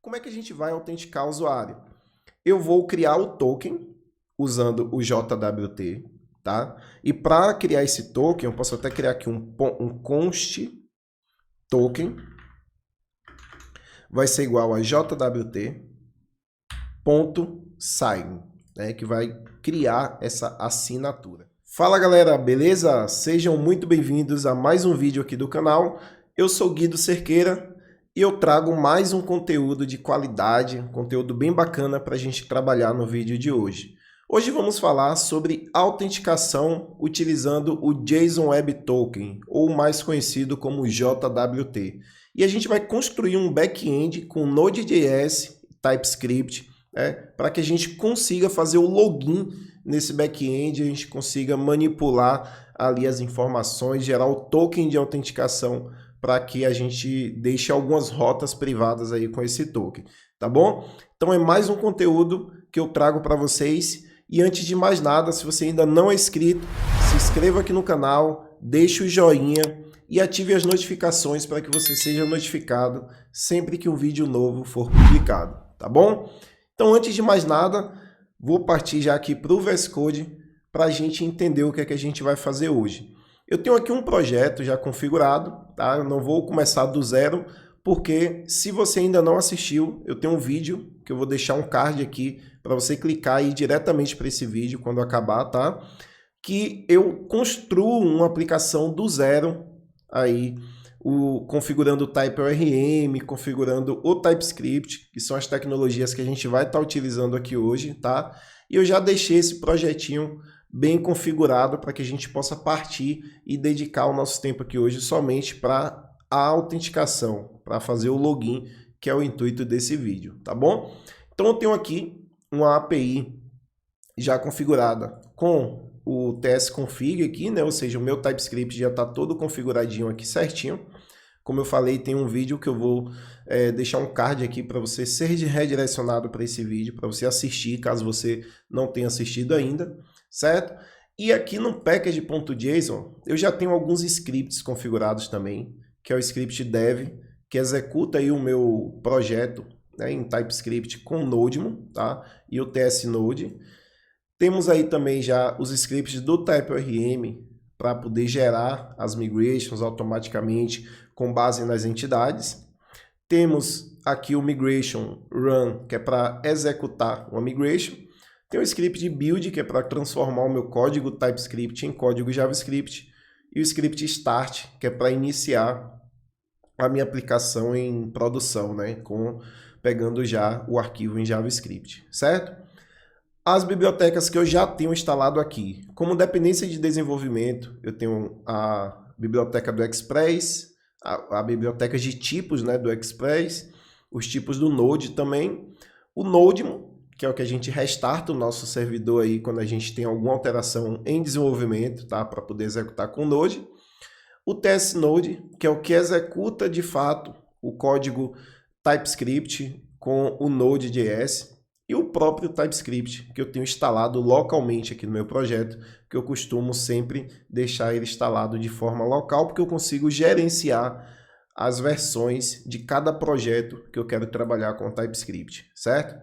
Como é que a gente vai autenticar o usuário? Eu vou criar o token usando o JWT, tá? E para criar esse token, eu posso até criar aqui um const token, vai ser igual a jwt.sign, né? Que vai criar essa assinatura. Fala galera, beleza? Sejam muito bem-vindos a mais um vídeo aqui do canal. Eu sou Guido Cerqueira e eu trago mais um conteúdo de qualidade, um conteúdo bem bacana para a gente trabalhar no vídeo de hoje. Hoje vamos falar sobre autenticação utilizando o JSON Web Token, ou mais conhecido como JWT. E a gente vai construir um back-end com Node.js, TypeScript, para que a gente consiga fazer o login nesse back-end, a gente consiga manipular ali as informações, gerar o token de autenticação para que a gente deixe algumas rotas privadas aí com esse token, tá bom? Então é mais um conteúdo que eu trago para vocês. E antes de mais nada, se você ainda não é inscrito, se inscreva aqui no canal, deixe o joinha e ative as notificações para que você seja notificado sempre que um vídeo novo for publicado, tá bom? Então antes de mais nada, vou partir já aqui para o VS Code para a gente entender o que é que a gente vai fazer hoje. Eu tenho aqui um projeto já configurado, tá? Eu não vou começar do zero, porque se você ainda não assistiu, eu tenho um vídeo que eu vou deixar um card aqui para você clicar e ir diretamente para esse vídeo quando acabar, tá? Que eu construo uma aplicação do zero aí, configurando o TypeORM, configurando o TypeScript, que são as tecnologias que a gente vai estar utilizando aqui hoje, tá? E eu já deixei esse projetinho bem configurado para que a gente possa partir e dedicar o nosso tempo aqui hoje somente para a autenticação, para fazer o login, que é o intuito desse vídeo, tá bom? Então eu tenho aqui uma API já configurada com o tsconfig aqui, né? Ou seja, o meu TypeScript já está todo configuradinho aqui certinho. Como eu falei, tem um vídeo que eu vou deixar um card aqui para você ser redirecionado para esse vídeo, para você assistir, caso você não tenha assistido ainda, certo? E aqui no package.json, eu já tenho alguns scripts configurados também, que é o script dev, que executa aí o meu projeto, né, em TypeScript com Nodemon, tá? E o tsnode. Temos aí também já os scripts do TypeORM para poder gerar as migrations automaticamente com base nas entidades. Temos aqui o migration run, que é para executar uma migration. Tem o script de build, que é para transformar o meu código TypeScript em código JavaScript. E o script start, que é para iniciar a minha aplicação em produção, né, pegando já o arquivo em JavaScript, certo? As bibliotecas que eu já tenho instalado aqui, como dependência de desenvolvimento, eu tenho a biblioteca do Express, a biblioteca de tipos, né, do Express, os tipos do Node também, o Nodemon, que é o que a gente restarta o nosso servidor aí quando a gente tem alguma alteração em desenvolvimento, tá, para poder executar com o Node. O tsnode, que é o que executa de fato o código TypeScript com o Node.js, e o próprio TypeScript, que eu tenho instalado localmente aqui no meu projeto, que eu costumo sempre deixar ele instalado de forma local, porque eu consigo gerenciar as versões de cada projeto que eu quero trabalhar com TypeScript, certo?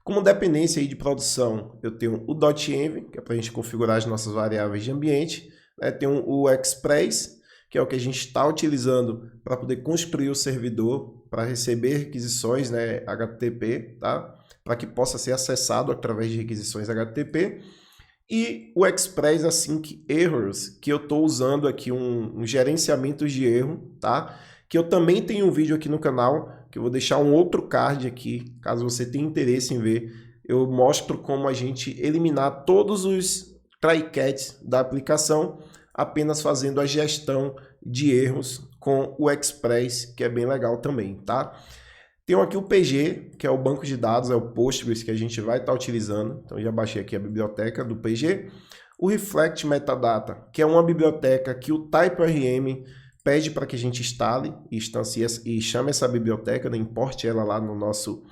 Como dependência aí de produção, eu tenho o .env, que é para a gente configurar as nossas variáveis de ambiente, né? Tenho o Express, que é o que a gente está utilizando para poder construir o servidor, para receber requisições, né, HTTP, tá? Para que possa ser acessado através de requisições HTTP. E o Express Async Errors, que eu estou usando aqui um gerenciamento de erro, tá? Que eu também tenho um vídeo aqui no canal, que eu vou deixar um outro card aqui, caso você tenha interesse em ver. Eu mostro como a gente eliminar todos os try-catches da aplicação, apenas fazendo a gestão de erros com o Express, que é bem legal também, tá? Tenho aqui o PG, que é o banco de dados, é o Postgres que a gente vai estar utilizando. Então já baixei aqui a biblioteca do PG. O Reflect Metadata, que é uma biblioteca que o TypeORM pede para que a gente instale e instancie e chame essa biblioteca, né, importe ela lá no nosso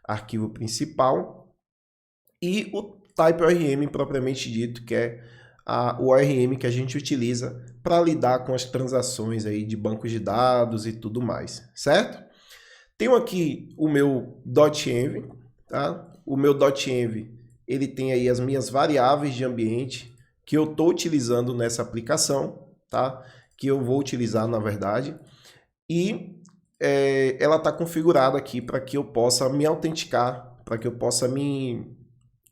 arquivo principal. E o TypeORM propriamente dito, que é o ORM que a gente utiliza para lidar com as transações aí de bancos de dados e tudo mais, certo? Tenho aqui o meu .env, tá? O meu .env, ele tem aí as minhas variáveis de ambiente que eu estou utilizando nessa aplicação, tá? Que eu vou utilizar, na verdade. E ela está configurada aqui para que eu possa me autenticar, para que eu possa me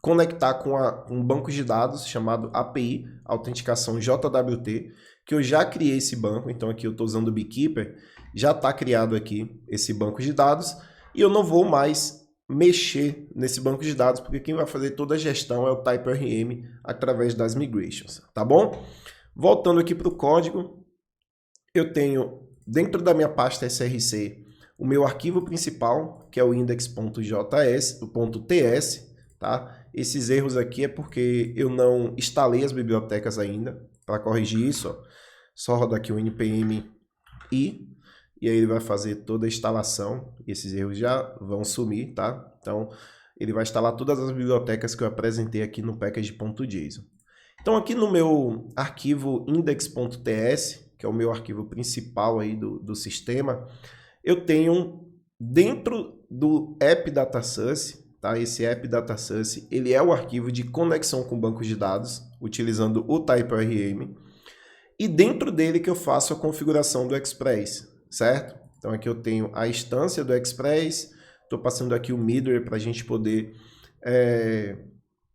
conectar com um banco de dados chamado API, Autenticação JWT, que eu já criei esse banco, então aqui eu estou usando o Beekeeper, já está criado aqui esse banco de dados, e eu não vou mais mexer nesse banco de dados, porque quem vai fazer toda a gestão é o TypeRM através das migrations, tá bom? Voltando aqui para o código, eu tenho dentro da minha pasta src o meu arquivo principal, que é o index.ts, tá? Esses erros aqui é porque eu não instalei as bibliotecas ainda. Para corrigir isso, ó, só rodar aqui o npm i, e aí ele vai fazer toda a instalação, e esses erros já vão sumir, tá? Então, ele vai instalar todas as bibliotecas que eu apresentei aqui no package.json. Então, aqui no meu arquivo index.ts, que é o meu arquivo principal aí do sistema, eu tenho dentro do app data source, tá? Esse app data source, ele é o arquivo de conexão com bancos de dados, utilizando o TypeRM, e dentro dele que eu faço a configuração do Express, certo? Então aqui eu tenho a instância do Express, estou passando aqui o middleware para a gente poder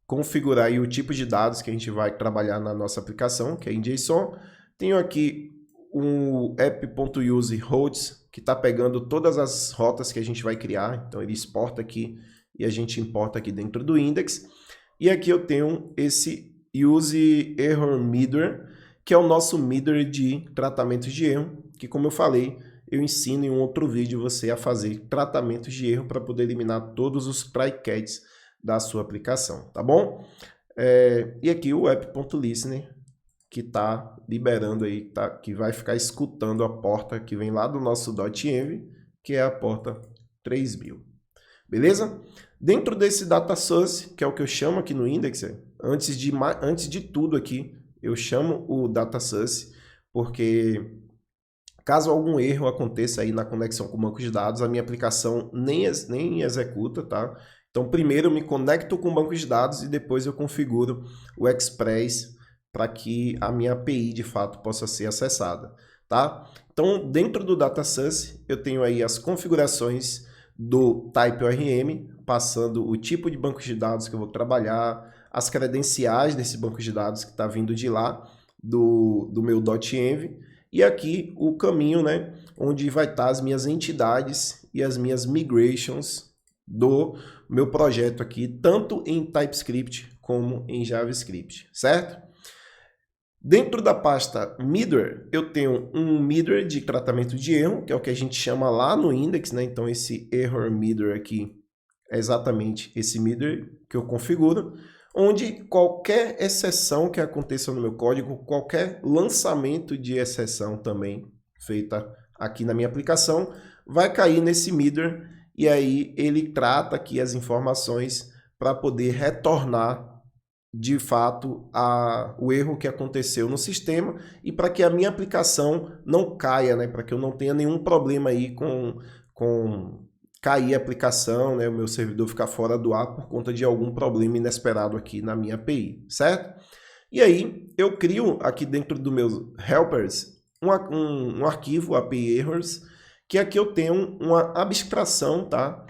configurar aí o tipo de dados que a gente vai trabalhar na nossa aplicação, que é em JSON. Tenho aqui um app.use routes, que está pegando todas as rotas que a gente vai criar, então ele exporta aqui e a gente importa aqui dentro do index. E aqui eu tenho esse use error middleware, que é o nosso middleware de tratamentos de erro, que como eu falei, eu ensino em um outro vídeo você a fazer tratamentos de erro para poder eliminar todos os try-catches da sua aplicação, tá bom? E aqui o app.listener, que está liberando aí, que vai ficar escutando a porta que vem lá do nosso .env, que é a porta 3000. Beleza? Dentro desse data source, que é o que eu chamo aqui no index, antes de tudo aqui, eu chamo o data source, porque caso algum erro aconteça aí na conexão com o banco de dados, a minha aplicação nem executa, tá? Então, primeiro eu me conecto com o banco de dados e depois eu configuro o Express para que a minha API, de fato, possa ser acessada, tá? Então, dentro do data source, eu tenho aí as configurações do TypeRM, passando o tipo de banco de dados que eu vou trabalhar, as credenciais desse banco de dados que está vindo de lá, do meu .env, e aqui o caminho, né, onde vai estar as minhas entidades e as minhas migrations do meu projeto aqui, tanto em TypeScript como em JavaScript, certo? Dentro da pasta middleware, eu tenho um middleware de tratamento de erro, que é o que a gente chama lá no index, né? Então esse error middleware aqui é exatamente esse middleware que eu configuro, onde qualquer exceção que aconteça no meu código, qualquer lançamento de exceção também feita aqui na minha aplicação, vai cair nesse middleware e aí ele trata aqui as informações para poder retornar de fato o erro que aconteceu no sistema e para que a minha aplicação não caia, né? Para que eu não tenha nenhum problema aí com cair a aplicação, né? O meu servidor ficar fora do ar por conta de algum problema inesperado aqui na minha API, certo? E aí eu crio aqui dentro do meus helpers um arquivo API errors, que aqui eu tenho uma abstração, tá?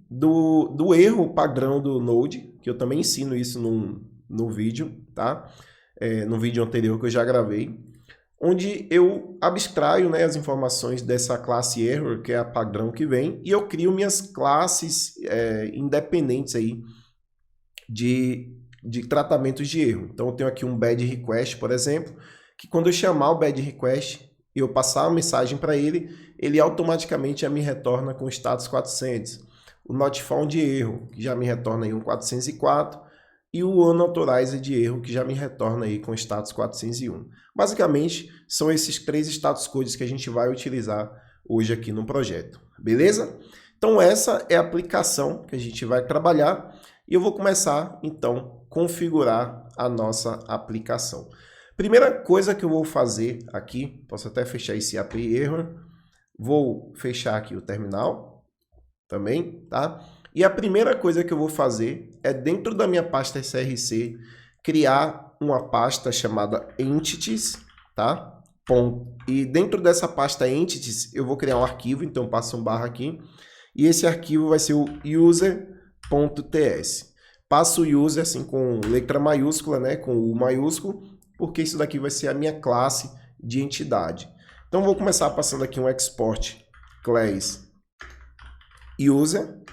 Do erro padrão do Node, que eu também ensino isso no vídeo, tá? No vídeo anterior que eu já gravei, onde eu abstraio, né, as informações dessa classe error, que é a padrão que vem, e eu crio minhas classes independentes aí de tratamentos de erro. Então eu tenho aqui um bad request, por exemplo, que quando eu chamar o bad request e eu passar a mensagem para ele, ele automaticamente já me retorna com status 400. O not found de erro, que já me retorna aí um 404, e o unauthorized de erro, que já me retorna aí com status 401. Basicamente, são esses três status codes que a gente vai utilizar hoje aqui no projeto, beleza? Então essa é a aplicação que a gente vai trabalhar e eu vou começar, então, a configurar a nossa aplicação. Primeira coisa que eu vou fazer aqui, posso até fechar esse API error, Vou fechar aqui o terminal também, tá? E a primeira coisa que eu vou fazer é, dentro da minha pasta SRC, criar uma pasta chamada Entities, tá? E dentro dessa pasta Entities, eu vou criar um arquivo, então passo um barra aqui, e esse arquivo vai ser o user.ts. Passo o user assim com letra maiúscula, né, com o maiúsculo, porque isso daqui vai ser a minha classe de entidade. Então vou começar passando aqui um export class user,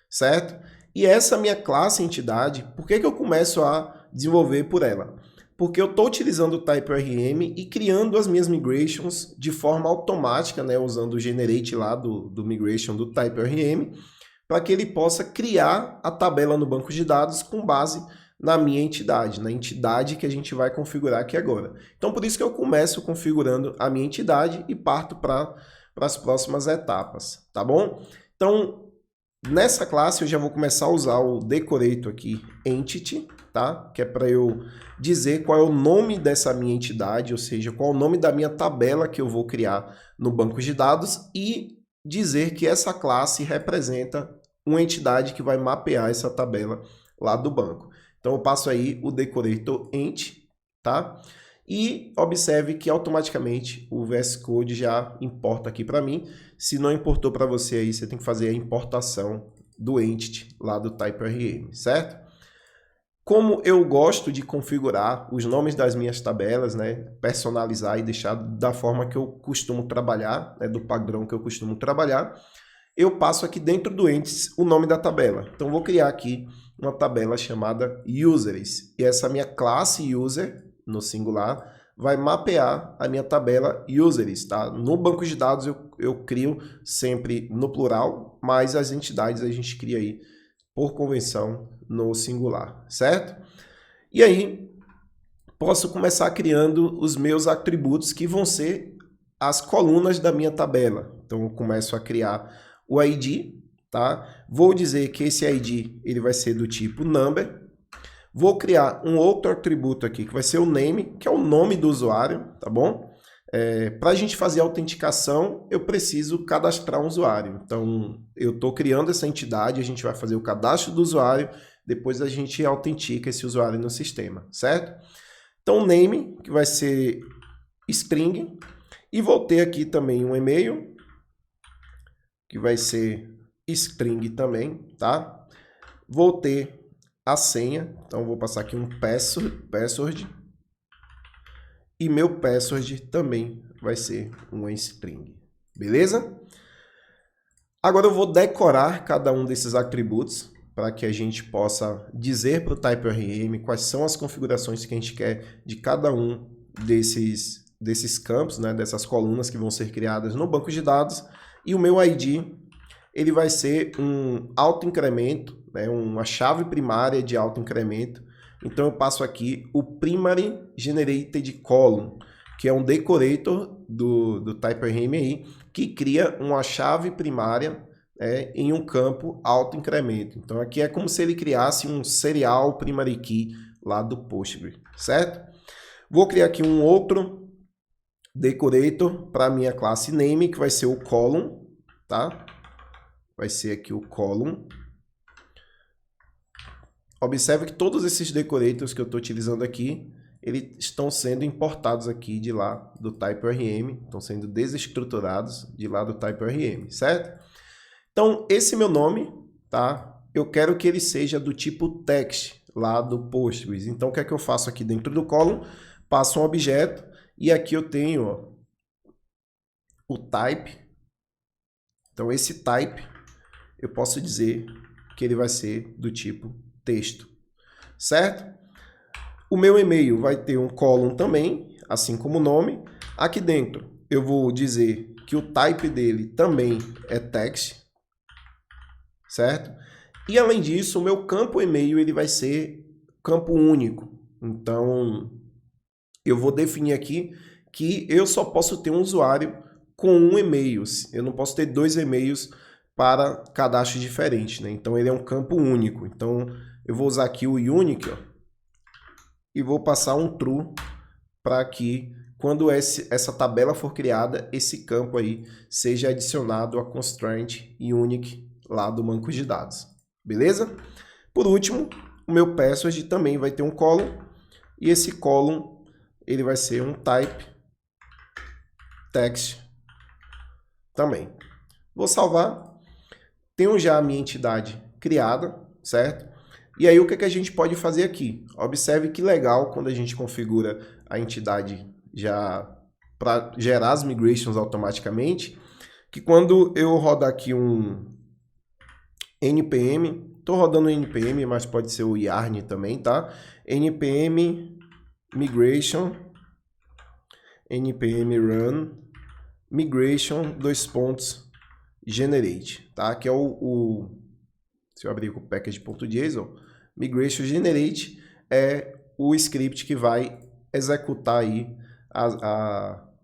certo? E essa minha classe entidade, por que eu começo a desenvolver por ela? Porque eu estou utilizando o TypeORM e criando as minhas migrations de forma automática, né, usando o generate lá do migration do TypeORM, para que ele possa criar a tabela no banco de dados com base na minha entidade, na entidade que a gente vai configurar aqui agora. Então, por isso que eu começo configurando a minha entidade e parto para as próximas etapas, tá bom? Então, nessa classe eu já vou começar a usar o decorator aqui, entity, tá? Que é para eu dizer qual é o nome dessa minha entidade, ou seja, qual é o nome da minha tabela que eu vou criar no banco de dados e dizer que essa classe representa uma entidade que vai mapear essa tabela lá do banco. Então eu passo aí o decorator ent, tá? E observe que automaticamente o VS Code já importa aqui para mim. Se não importou para você aí, você tem que fazer a importação do entity lá do TypeORM, certo? Como eu gosto de configurar os nomes das minhas tabelas, né, personalizar e deixar da forma que eu costumo trabalhar, né, do padrão que eu costumo trabalhar, eu passo aqui dentro do entities o nome da tabela. Então vou criar aqui uma tabela chamada users. E essa minha classe user, no singular, vai mapear a minha tabela users, tá? No banco de dados eu crio sempre no plural, mas as entidades a gente cria aí por convenção no singular, certo? E aí posso começar criando os meus atributos que vão ser as colunas da minha tabela. Então eu começo a criar o ID, tá? Vou dizer que esse ID ele vai ser do tipo number. Vou criar um outro atributo aqui, que vai ser o name, que é o nome do usuário, tá bom? Para a gente fazer a autenticação, eu preciso cadastrar um usuário. Então, eu estou criando essa entidade, a gente vai fazer o cadastro do usuário, depois a gente autentica esse usuário no sistema, certo? Então, name, que vai ser string, e vou ter aqui também um e-mail, que vai ser string também, tá? Vou ter a senha, então vou passar aqui um password, e meu password também vai ser uma string, beleza? Agora eu vou decorar cada um desses atributos para que a gente possa dizer para o TypeORM quais são as configurações que a gente quer de cada um desses campos, né, dessas colunas que vão ser criadas no banco de dados. E o meu ID ele vai ser um autoincremento, né, uma chave primária de autoincremento. Então eu passo aqui o primary generated column, que é um decorator do TypeORM aí, que cria uma chave primária em um campo autoincremento. Então aqui é como se ele criasse um serial primary key lá do Postgre, certo? Vou criar aqui um outro decorator para a minha classe name, que vai ser o column, tá? Vai ser aqui o column. Observe que todos esses decorators que eu estou utilizando aqui, eles estão sendo importados aqui de lá do TypeORM, estão sendo desestruturados de lá do TypeORM, certo? Então, esse meu nome, tá? Eu quero que ele seja do tipo text lá do Postgres. Então, o que é que eu faço aqui dentro do column? Passo um objeto e aqui eu tenho ó, o type. Então, esse type, eu posso dizer que ele vai ser do tipo texto, certo? O meu e-mail vai ter um column também, assim como o nome. Aqui dentro eu vou dizer que o type dele também é text, certo? E além disso, o meu campo e-mail ele vai ser campo único. Então, eu vou definir aqui que eu só posso ter um usuário com um e-mail. Eu não posso ter dois e-mails para cadastros diferentes, né? Então, ele é um campo único. Então, eu vou usar aqui o unique, ó, e vou passar um true para que quando essa tabela for criada, esse campo aí seja adicionado a constraint unique lá do banco de dados. Beleza? Por último, o meu password também vai ter um column, e esse column ele vai ser um type text também. Vou salvar. Tenho já a minha entidade criada, certo? E aí o que a gente pode fazer aqui? Observe que legal quando a gente configura a entidade já para gerar as migrations automaticamente, que quando eu rodar aqui um npm, estou rodando o npm, mas pode ser o yarn também, tá? npm migration, npm run migration generate, tá? Que é se eu abrir com o package.json, migration generate é o script que vai executar aí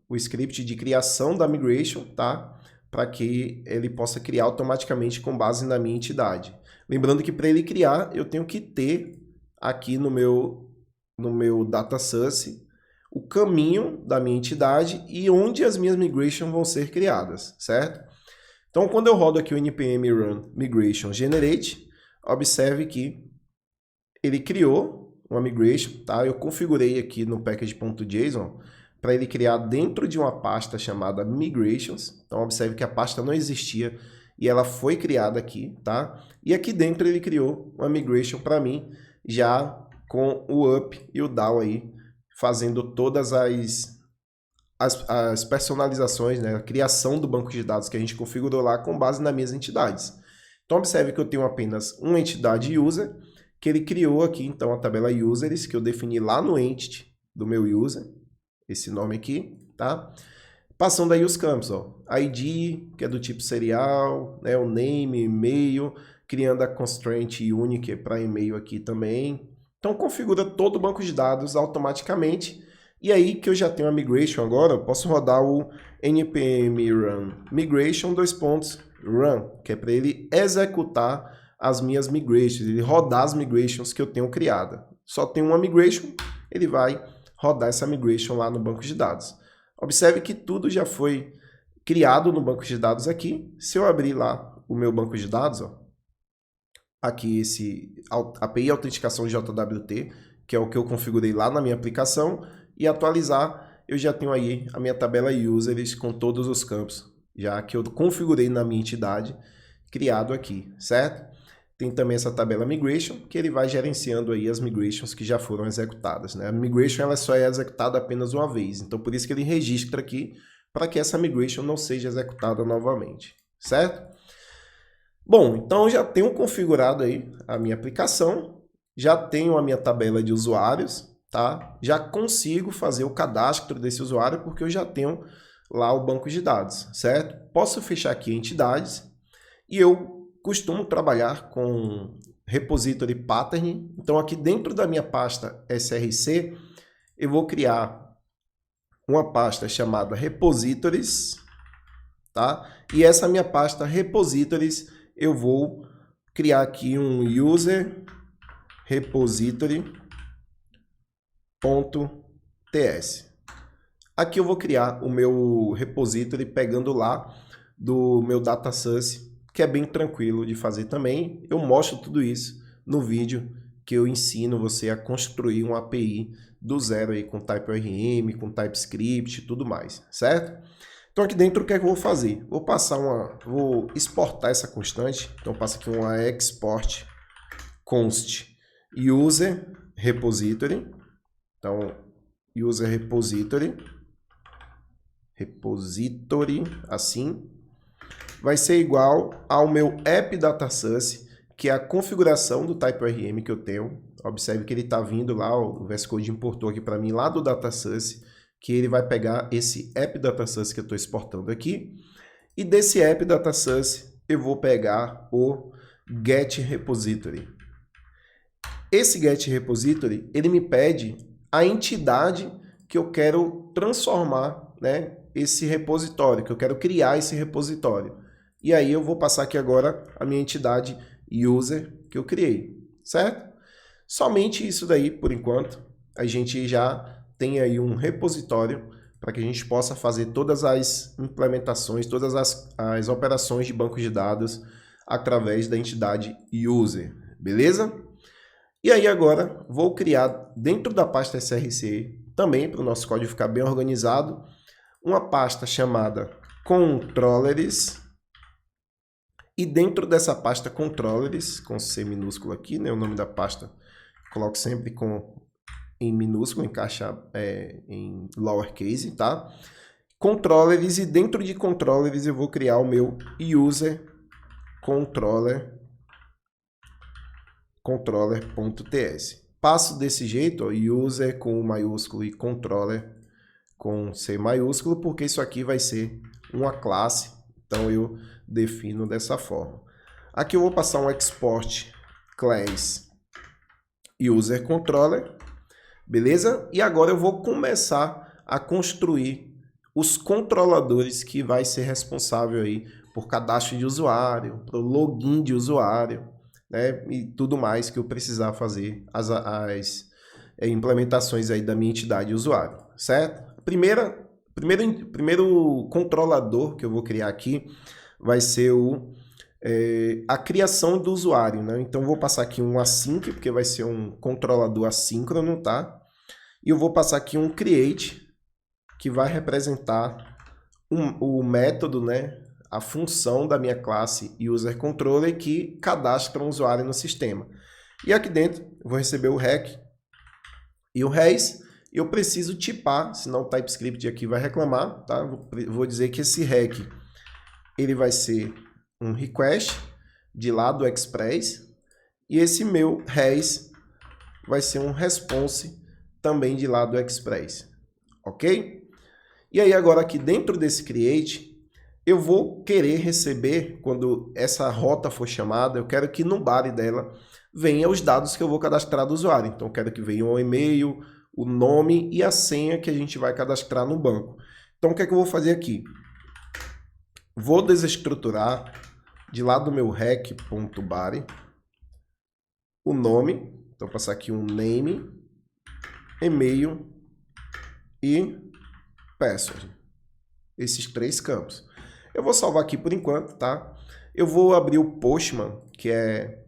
o script de criação da migration, tá? Para que ele possa criar automaticamente com base na minha entidade. Lembrando que para ele criar, eu tenho que ter aqui no meu data source o caminho da minha entidade e onde as minhas migrations vão ser criadas, certo? Então, quando eu rodo aqui o npm run migration generate, observe que ele criou uma migration, tá? Eu configurei aqui no package.json para ele criar dentro de uma pasta chamada migrations. Então, observe que a pasta não existia e ela foi criada aqui, tá? E aqui dentro ele criou uma migration para mim, já com o up e o down aí, fazendo todas as personalizações, né? A criação do banco de dados que a gente configurou lá com base nas minhas entidades. Então, observe que eu tenho apenas uma entidade user, que ele criou aqui, então, a tabela users, que eu defini lá no entity do meu user, esse nome aqui, tá? Passando aí os campos, ó, ID, que é do tipo serial, né? O name, e-mail, criando a constraint unique para e-mail aqui também. Então, configura todo o banco de dados automaticamente. E aí que eu já tenho a migration agora, eu posso rodar o npm run migration run, que é para ele executar as minhas migrations, ele rodar as migrations que eu tenho criada. Só tem uma migration, ele vai rodar essa migration lá no banco de dados. Observe que tudo já foi criado no banco de dados aqui. Se eu abrir lá o meu banco de dados, ó, aqui esse API autenticação JWT, que é o que eu configurei lá na minha aplicação, e atualizar, eu já tenho aí a minha tabela users com todos os campos, já que eu configurei na minha entidade, criado aqui, certo? Tem também essa tabela migration, que ele vai gerenciando aí as migrations que já foram executadas, né? A migration ela só é executada apenas uma vez, então por isso que ele registra aqui, para que essa migration não seja executada novamente, certo? Bom, então eu já tenho configurado aí a minha aplicação, já tenho a minha tabela de usuários, tá? Já consigo fazer o cadastro desse usuário porque eu já tenho lá o banco de dados, certo? Posso fechar aqui entidades e eu costumo trabalhar com repository pattern. Então aqui dentro da minha pasta src eu vou criar uma pasta chamada repositories, tá? E essa minha pasta repositories eu vou criar aqui um user repository.ts. Aqui eu vou criar o meu repository pegando lá do meu data source, que é bem tranquilo de fazer também. Eu mostro tudo isso no vídeo que eu ensino você a construir uma API do zero aí com TypeORM, com TypeScript e tudo mais, certo? Então aqui dentro o que é que eu vou fazer? Vou exportar essa constante. Então eu passo aqui uma export const user repository. Então user repository assim vai ser igual ao meu app data source, que é a configuração do TypeORM que eu tenho. Observe que ele está vindo lá, o VS Code importou aqui para mim lá do data source, que ele vai pegar esse app data source que eu estou exportando aqui, e desse app data source eu vou pegar o get repository. Esse get repository, ele me pede a entidade que eu quero transformar, né, esse repositório, que eu quero criar esse repositório. E aí eu vou passar aqui agora a minha entidade user que eu criei, certo? Somente isso daí, por enquanto, a gente já tem aí um repositório para que a gente possa fazer todas as implementações, todas as operações de banco de dados através da entidade user, beleza? E aí agora vou criar dentro da pasta src, também para o nosso código ficar bem organizado, uma pasta chamada controllers. E dentro dessa pasta controllers, com C minúsculo aqui, né, o nome da pasta, coloco sempre em minúsculo, em caixa em lowercase, tá? Controllers, e dentro de controllers eu vou criar o meu user controller.ts. Passo desse jeito, ó, user com maiúsculo e controller com C maiúsculo, porque isso aqui vai ser uma classe, então eu defino dessa forma. Aqui eu vou passar um export class user controller, beleza? E agora eu vou começar a construir os controladores que vai ser responsável aí por cadastro de usuário, por login de usuário, né? E tudo mais que eu precisar fazer as implementações aí da minha entidade usuário, certo? Primeiro controlador que eu vou criar aqui vai ser a criação do usuário, né? Então, vou passar aqui um async, porque vai ser um controlador assíncrono, tá? E eu vou passar aqui um create, que vai representar o método, né? A função da minha classe userController que cadastra um usuário no sistema. E aqui dentro, eu vou receber o rec e o res. Eu preciso tipar, senão o TypeScript aqui vai reclamar, tá? Vou dizer que esse rec ele vai ser um request de lá do Express, e esse meu res vai ser um response também de lá do Express, ok? E aí agora aqui dentro desse create, eu vou querer receber, quando essa rota for chamada, eu quero que no body dela venha os dados que eu vou cadastrar do usuário. Então eu quero que venha o e-mail, o nome e a senha que a gente vai cadastrar no banco. Então o que é que eu vou fazer aqui? Vou desestruturar de lá do meu rec.body o nome. Então, passar aqui um name, e-mail e password. Esses 3 campos. Eu vou salvar aqui por enquanto, tá? Eu vou abrir o Postman, que é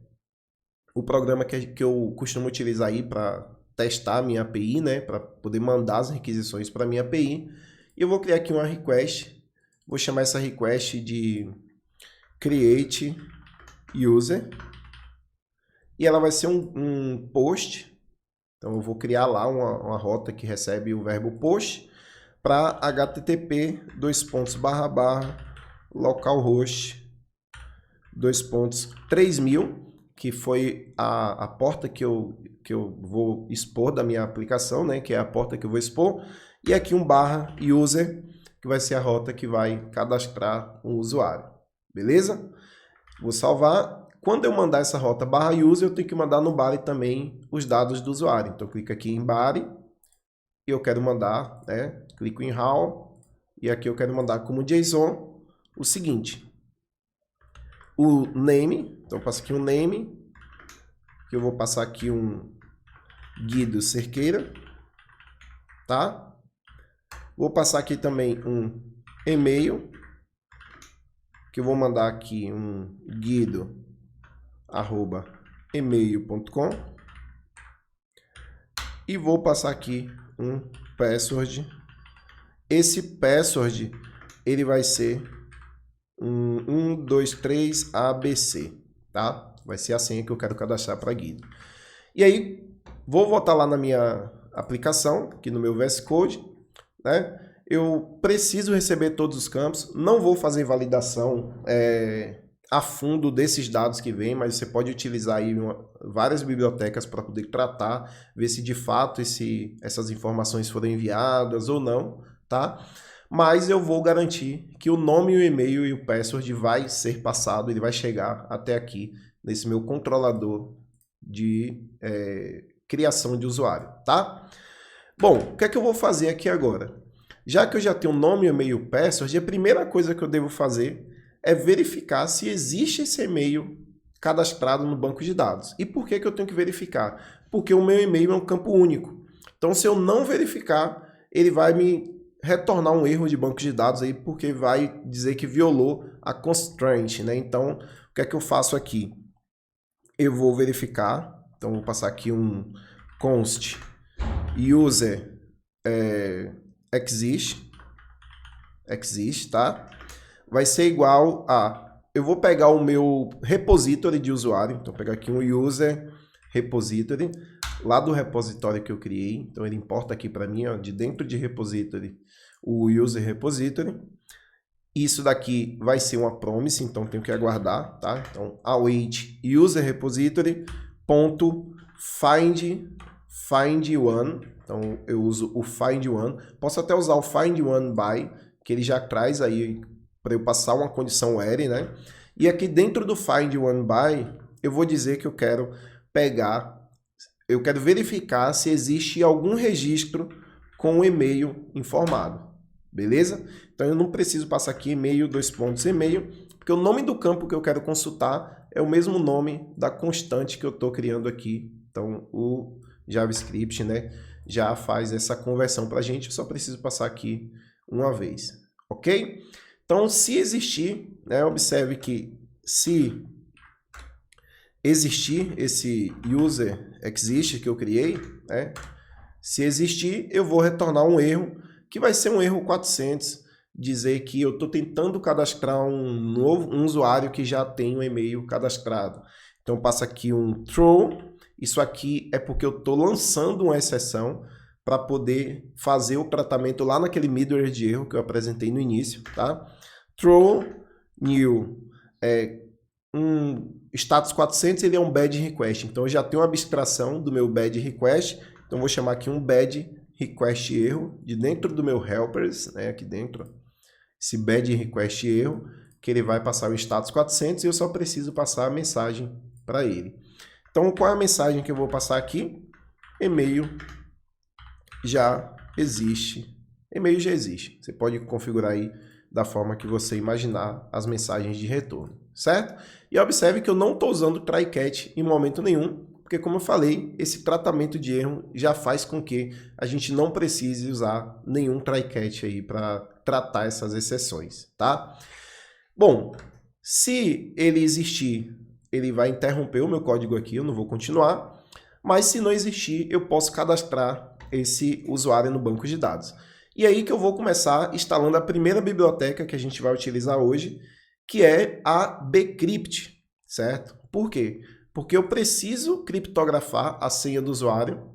o programa que eu costumo utilizar aí para testar a minha API, né? Para poder mandar as requisições para a minha API. E eu vou criar aqui uma request. Vou chamar essa request de create user. E ela vai ser um post. Então eu vou criar lá uma rota que recebe o verbo post para http localhost 3000, que foi a porta que eu vou expor da minha aplicação, né? Que é a porta que eu vou expor. E aqui um /user, que vai ser a rota que vai cadastrar um usuário. Beleza? Vou salvar. Quando eu mandar essa rota /user, eu tenho que mandar no body também os dados do usuário. Então, eu clico aqui em body e eu quero mandar, né? Clico em how e aqui eu quero mandar como JSON o seguinte. O name, então eu passo aqui um name, que eu vou passar aqui um Guido Cerqueira, tá? Vou passar aqui também um e-mail, que eu vou mandar aqui um guido@email.com e vou passar aqui um password. Esse password ele vai ser 123 ABC, tá? Vai ser a senha que eu quero cadastrar para Guido. E aí vou voltar lá na minha aplicação, aqui no meu VS Code, né? Eu preciso receber todos os campos, não vou fazer validação a fundo desses dados que vêm, mas você pode utilizar aí várias bibliotecas para poder tratar, ver se de fato essas informações foram enviadas ou não, tá? Mas eu vou garantir que o nome, o e-mail e o password vai ser passado, ele vai chegar até aqui, nesse meu controlador de criação de usuário, tá? Bom, o que é que eu vou fazer aqui agora? Já que eu já tenho o nome, e-mail e password, a primeira coisa que eu devo fazer é verificar se existe esse e-mail cadastrado no banco de dados. E por que eu tenho que verificar? Porque o meu e-mail é um campo único. Então, se eu não verificar, ele vai me retornar um erro de banco de dados aí, porque vai dizer que violou a constraint, né? Então, o que é que eu faço aqui? Eu vou verificar, então vou passar aqui um const user exist, tá? Vai ser igual a, eu vou pegar o meu repository de usuário, então pegar aqui um user repository, lá do repositório que eu criei, então ele importa aqui para mim, ó, de dentro de repository, o user repository. Isso daqui vai ser uma promise, então tenho que aguardar, tá? Então, await user repository ponto find one. Então, eu uso o find one. Posso até usar o find one by, que ele já traz aí para eu passar uma condição where, né? E aqui dentro do find one by, eu vou dizer que eu quero verificar se existe algum registro com o e-mail informado. Beleza? Então eu não preciso passar aqui e-mail, e-mail, porque o nome do campo que eu quero consultar é o mesmo nome da constante que eu estou criando aqui. Então o JavaScript, né, já faz essa conversão para a gente, eu só preciso passar aqui uma vez, ok? Então se existir, né, observe que se existir esse user exist que eu criei, né, se existir, eu vou retornar um erro, que vai ser um erro 400, dizer que eu estou tentando cadastrar um usuário que já tem um e-mail cadastrado. Então passa aqui um throw, isso aqui é porque eu estou lançando uma exceção para poder fazer o tratamento lá naquele middleware de erro que eu apresentei no início, tá? Throw new status 400, ele é um bad request, então eu já tenho uma abstração do meu bad request, então vou chamar aqui um bad request erro de dentro do meu helpers, né, aqui dentro, esse bad request erro, que ele vai passar o status 400 e eu só preciso passar a mensagem para ele. Então, qual é a mensagem que eu vou passar aqui? E-mail já existe. E-mail já existe. Você pode configurar aí da forma que você imaginar as mensagens de retorno, certo? E observe que eu não estou usando try catch em momento nenhum, porque como eu falei, esse tratamento de erro já faz com que a gente não precise usar nenhum try catch aí para tratar essas exceções, tá? Bom, se ele existir, ele vai interromper o meu código aqui, eu não vou continuar, mas se não existir, eu posso cadastrar esse usuário no banco de dados. E aí que eu vou começar instalando a primeira biblioteca que a gente vai utilizar hoje, que é a bcrypt, certo? Por quê? Porque eu preciso criptografar a senha do usuário,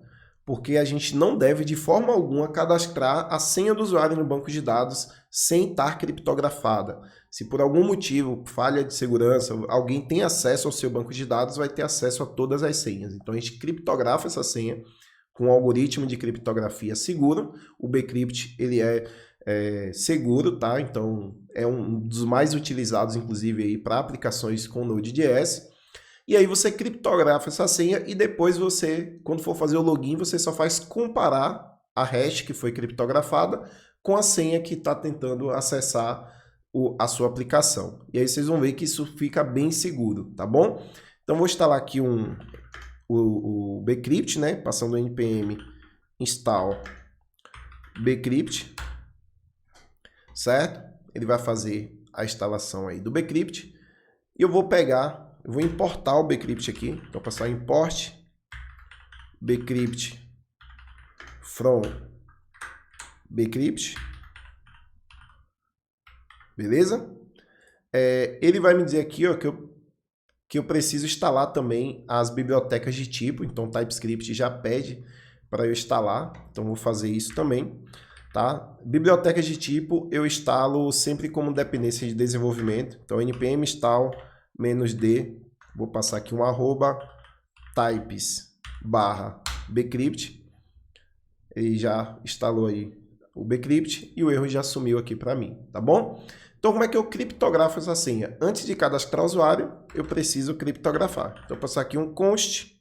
porque a gente não deve de forma alguma cadastrar a senha do usuário no banco de dados sem estar criptografada. Se por algum motivo, falha de segurança, alguém tem acesso ao seu banco de dados, vai ter acesso a todas as senhas. Então a gente criptografa essa senha com um algoritmo de criptografia seguro. O bcrypt ele é seguro, tá? Então é um dos mais utilizados, inclusive, aí para aplicações com Node.js. E aí você criptografa essa senha e depois você, quando for fazer o login, você só faz comparar a hash que foi criptografada com a senha que está tentando acessar a sua aplicação. E aí vocês vão ver que isso fica bem seguro, tá bom? Então vou instalar aqui o bcrypt, né? Passando o npm install bcrypt, certo? Ele vai fazer a instalação aí do bcrypt e eu vou importar o bcrypt aqui. Então passar import bcrypt from bcrypt, beleza? Ele vai me dizer aqui, ó, que eu preciso instalar também as bibliotecas de tipo, então TypeScript já pede para eu instalar, então vou fazer isso também, tá? Bibliotecas de tipo eu instalo sempre como dependência de desenvolvimento, então npm install -d, vou passar aqui um arroba types/bcrypt, ele já instalou aí o bcrypt e o erro já sumiu aqui para mim, tá bom? Então, como é que eu criptografo essa senha? Antes de cadastrar o usuário, eu preciso criptografar. Então, eu vou passar aqui um const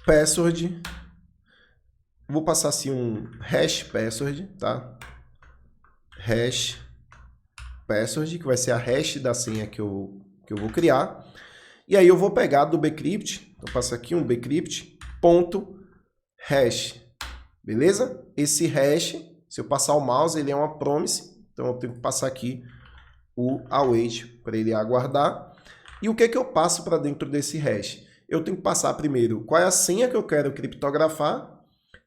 password, vou passar assim um hash password, tá? Hash password, que vai ser a hash da senha que eu vou criar. E aí eu vou pegar do bcrypt, então passo aqui um bcrypt ponto hash beleza? Esse hash, se eu passar o mouse, ele é uma promise, então eu tenho que passar aqui o await para ele aguardar. E o que que eu passo para dentro desse hash? Eu tenho que passar primeiro qual é a senha que eu quero criptografar,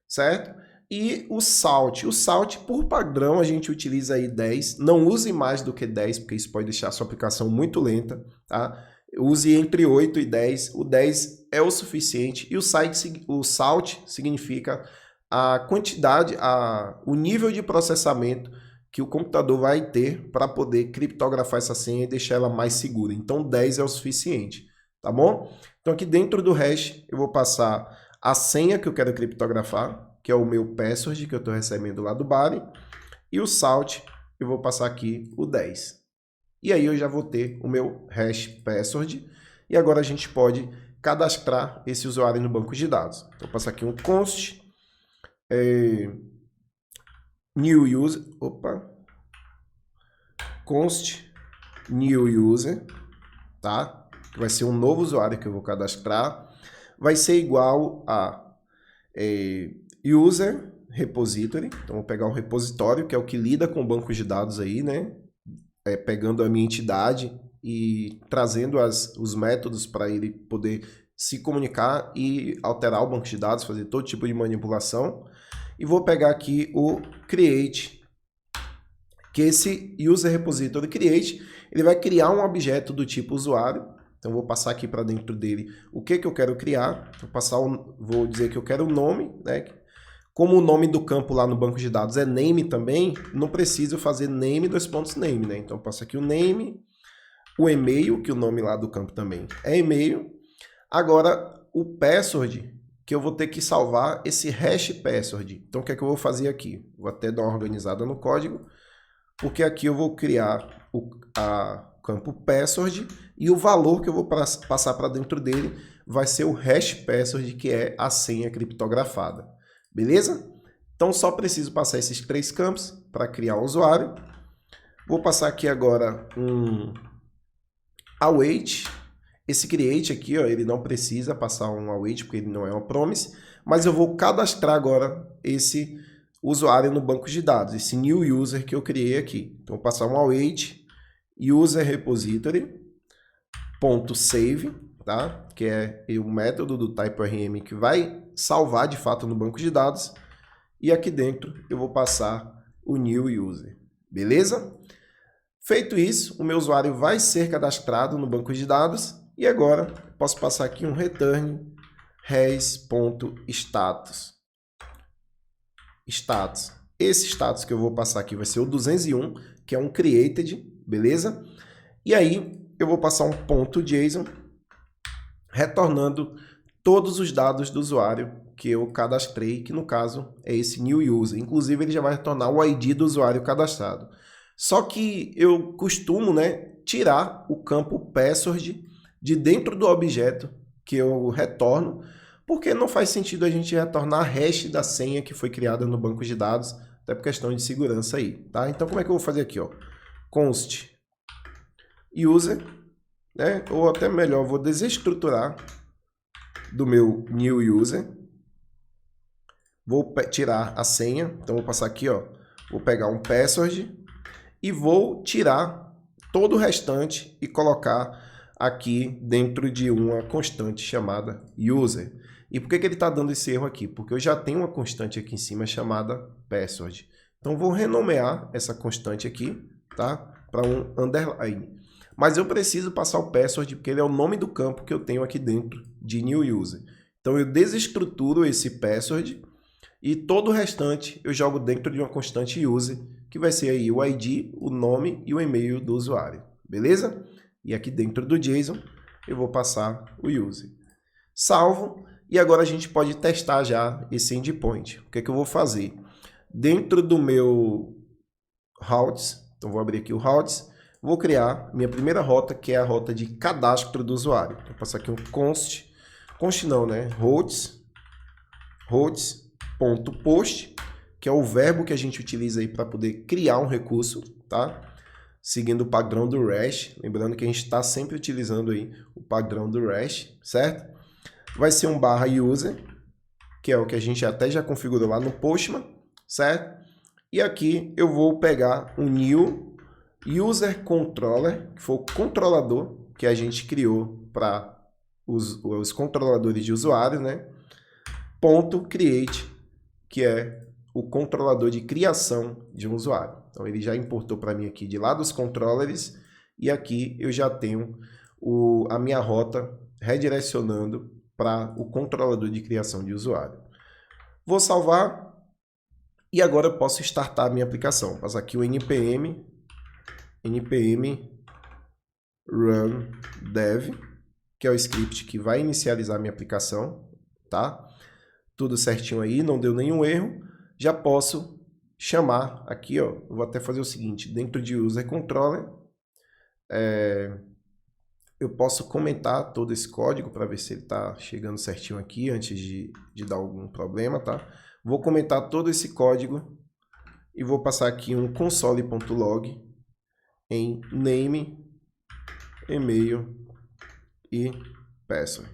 certo? E o salt. O salt, por padrão, a gente utiliza aí 10. Não use mais do que 10, porque isso pode deixar a sua aplicação muito lenta, tá? Use entre 8 e 10. O 10 é o suficiente. E o salt significa a quantidade, o nível de processamento que o computador vai ter para poder criptografar essa senha e deixar ela mais segura. Então 10 é o suficiente, tá bom? Então aqui dentro do hash eu vou passar a senha que eu quero criptografar, que é o meu password que eu estou recebendo lá do Bari, e o salt eu vou passar aqui o 10. E aí eu já vou ter o meu hash password, e agora a gente pode cadastrar esse usuário no banco de dados. Então, vou passar aqui um const new user, const new user, tá? Que vai ser um novo usuário que eu vou cadastrar. Vai ser igual a user repository. Então, vou pegar um repositório, que é o que lida com bancos de dados aí, né? Pegando a minha entidade e trazendo os métodos para ele poder se comunicar e alterar o banco de dados, fazer todo tipo de manipulação. E vou pegar aqui o create, que esse user repository create, ele vai criar um objeto do tipo usuário. Então, vou passar aqui para dentro dele o que eu quero criar. Vou dizer que eu quero o nome, né? Como o nome do campo lá no banco de dados é name também, não preciso fazer name _name, né? Então, eu passo aqui o name, o e-mail, que o nome lá do campo também é e-mail. Agora, o password, que eu vou ter que salvar esse hash password. Então, o que é que eu vou fazer aqui? Vou até dar uma organizada no código, porque aqui eu vou criar o campo password e o valor que eu vou passar para dentro dele vai ser o hash password, que é a senha criptografada. Beleza? Então, só preciso passar esses 3 campos para criar o usuário. Vou passar aqui agora um await. Esse create aqui, ó, ele não precisa passar um await, porque ele não é uma promise, mas eu vou cadastrar agora esse usuário no banco de dados, esse new user que eu criei aqui. Então, vou passar um await user repository .save, tá? Que é o método do TypeRM que vai salvar de fato no banco de dados. E aqui dentro eu vou passar o new user, beleza? Feito isso, o meu usuário vai ser cadastrado no banco de dados. E agora posso passar aqui um return res.status. Esse status que eu vou passar aqui vai ser o 201, que é um created, beleza? E aí eu vou passar um ponto JSON retornando todos os dados do usuário que eu cadastrei, que no caso é esse new user. Inclusive, ele já vai retornar o ID do usuário cadastrado. Só que eu costumo, né, tirar o campo password de dentro do objeto que eu retorno, porque não faz sentido a gente retornar a hash da senha que foi criada no banco de dados, até por questão de segurança aí, tá? Então, como é que eu vou fazer aqui, ó? Const user, né? Ou até melhor, vou desestruturar do meu new user. Vou tirar a senha, então vou passar aqui, ó, vou pegar um password e vou tirar todo o restante e colocar aqui dentro de uma constante chamada user. E por que ele está dando esse erro aqui? Porque eu já tenho uma constante aqui em cima chamada password. Então vou renomear essa constante aqui, tá? Para um underline. Mas eu preciso passar o password porque ele é o nome do campo que eu tenho aqui dentro de new user. Então eu desestruturo esse password e todo o restante eu jogo dentro de uma constante user, que vai ser aí o ID, o nome e o e-mail do usuário. Beleza? E aqui dentro do JSON eu vou passar o user. Salvo. E agora a gente pode testar já esse endpoint. O que é que eu vou fazer? Dentro do meu routes, então vou abrir aqui o routes, vou criar minha primeira rota, que é a rota de cadastro do usuário. Vou passar aqui um const não, né? routes.post, que é o verbo que a gente utiliza aí para poder criar um recurso, tá? Seguindo o padrão do REST, lembrando que a gente está sempre utilizando aí o padrão do REST, certo? Vai ser um /user, que é o que a gente até já configurou lá no Postman, certo? E aqui eu vou pegar o new user controller, que foi o controlador que a gente criou para os controladores de usuário, né? Ponto .create, que é o controlador de criação de um usuário. Então ele já importou para mim aqui de lá dos controllers e aqui eu já tenho a minha rota redirecionando para o controlador de criação de usuário. Vou salvar e agora eu posso startar a minha aplicação. Passo aqui o npm run dev, que é o script que vai inicializar a minha aplicação, tá? Tudo certinho aí, não deu nenhum erro. Já posso chamar aqui, ó, eu vou até fazer o seguinte, dentro de user controller, eu posso comentar todo esse código para ver se ele está chegando certinho aqui antes de dar algum problema, tá? Vou comentar todo esse código e vou passar aqui um console.log em name, e-mail e password.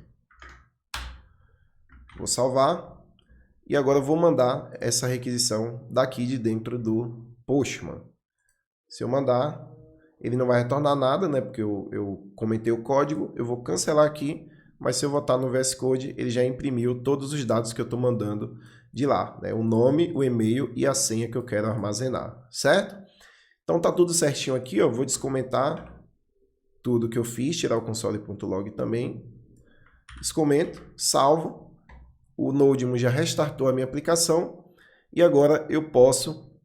Vou salvar e agora eu vou mandar essa requisição daqui de dentro do Postman. Se eu mandar, ele não vai retornar nada, né? Porque eu comentei o código, eu vou cancelar aqui, mas se eu voltar no VS Code, ele já imprimiu todos os dados que eu estou mandando de lá, né? O nome, o e-mail e a senha que eu quero armazenar, certo? Então tá tudo certinho aqui, ó. Vou descomentar tudo que eu fiz, tirar o console.log também. Descomento, salvo. O Node.js já restartou a minha aplicação e agora eu posso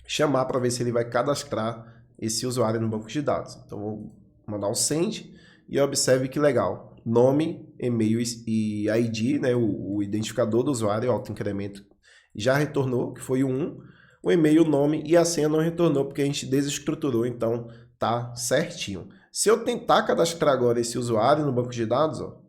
chamar para ver se ele vai cadastrar esse usuário no banco de dados. Então vou mandar um send e observe que legal. Nome, e-mail e ID, né, o identificador do usuário, o autoincremento, já retornou, que foi o 1. O e-mail, o nome e a senha não retornou porque a gente desestruturou, então tá certinho. Se eu tentar cadastrar agora esse usuário no banco de dados, ó,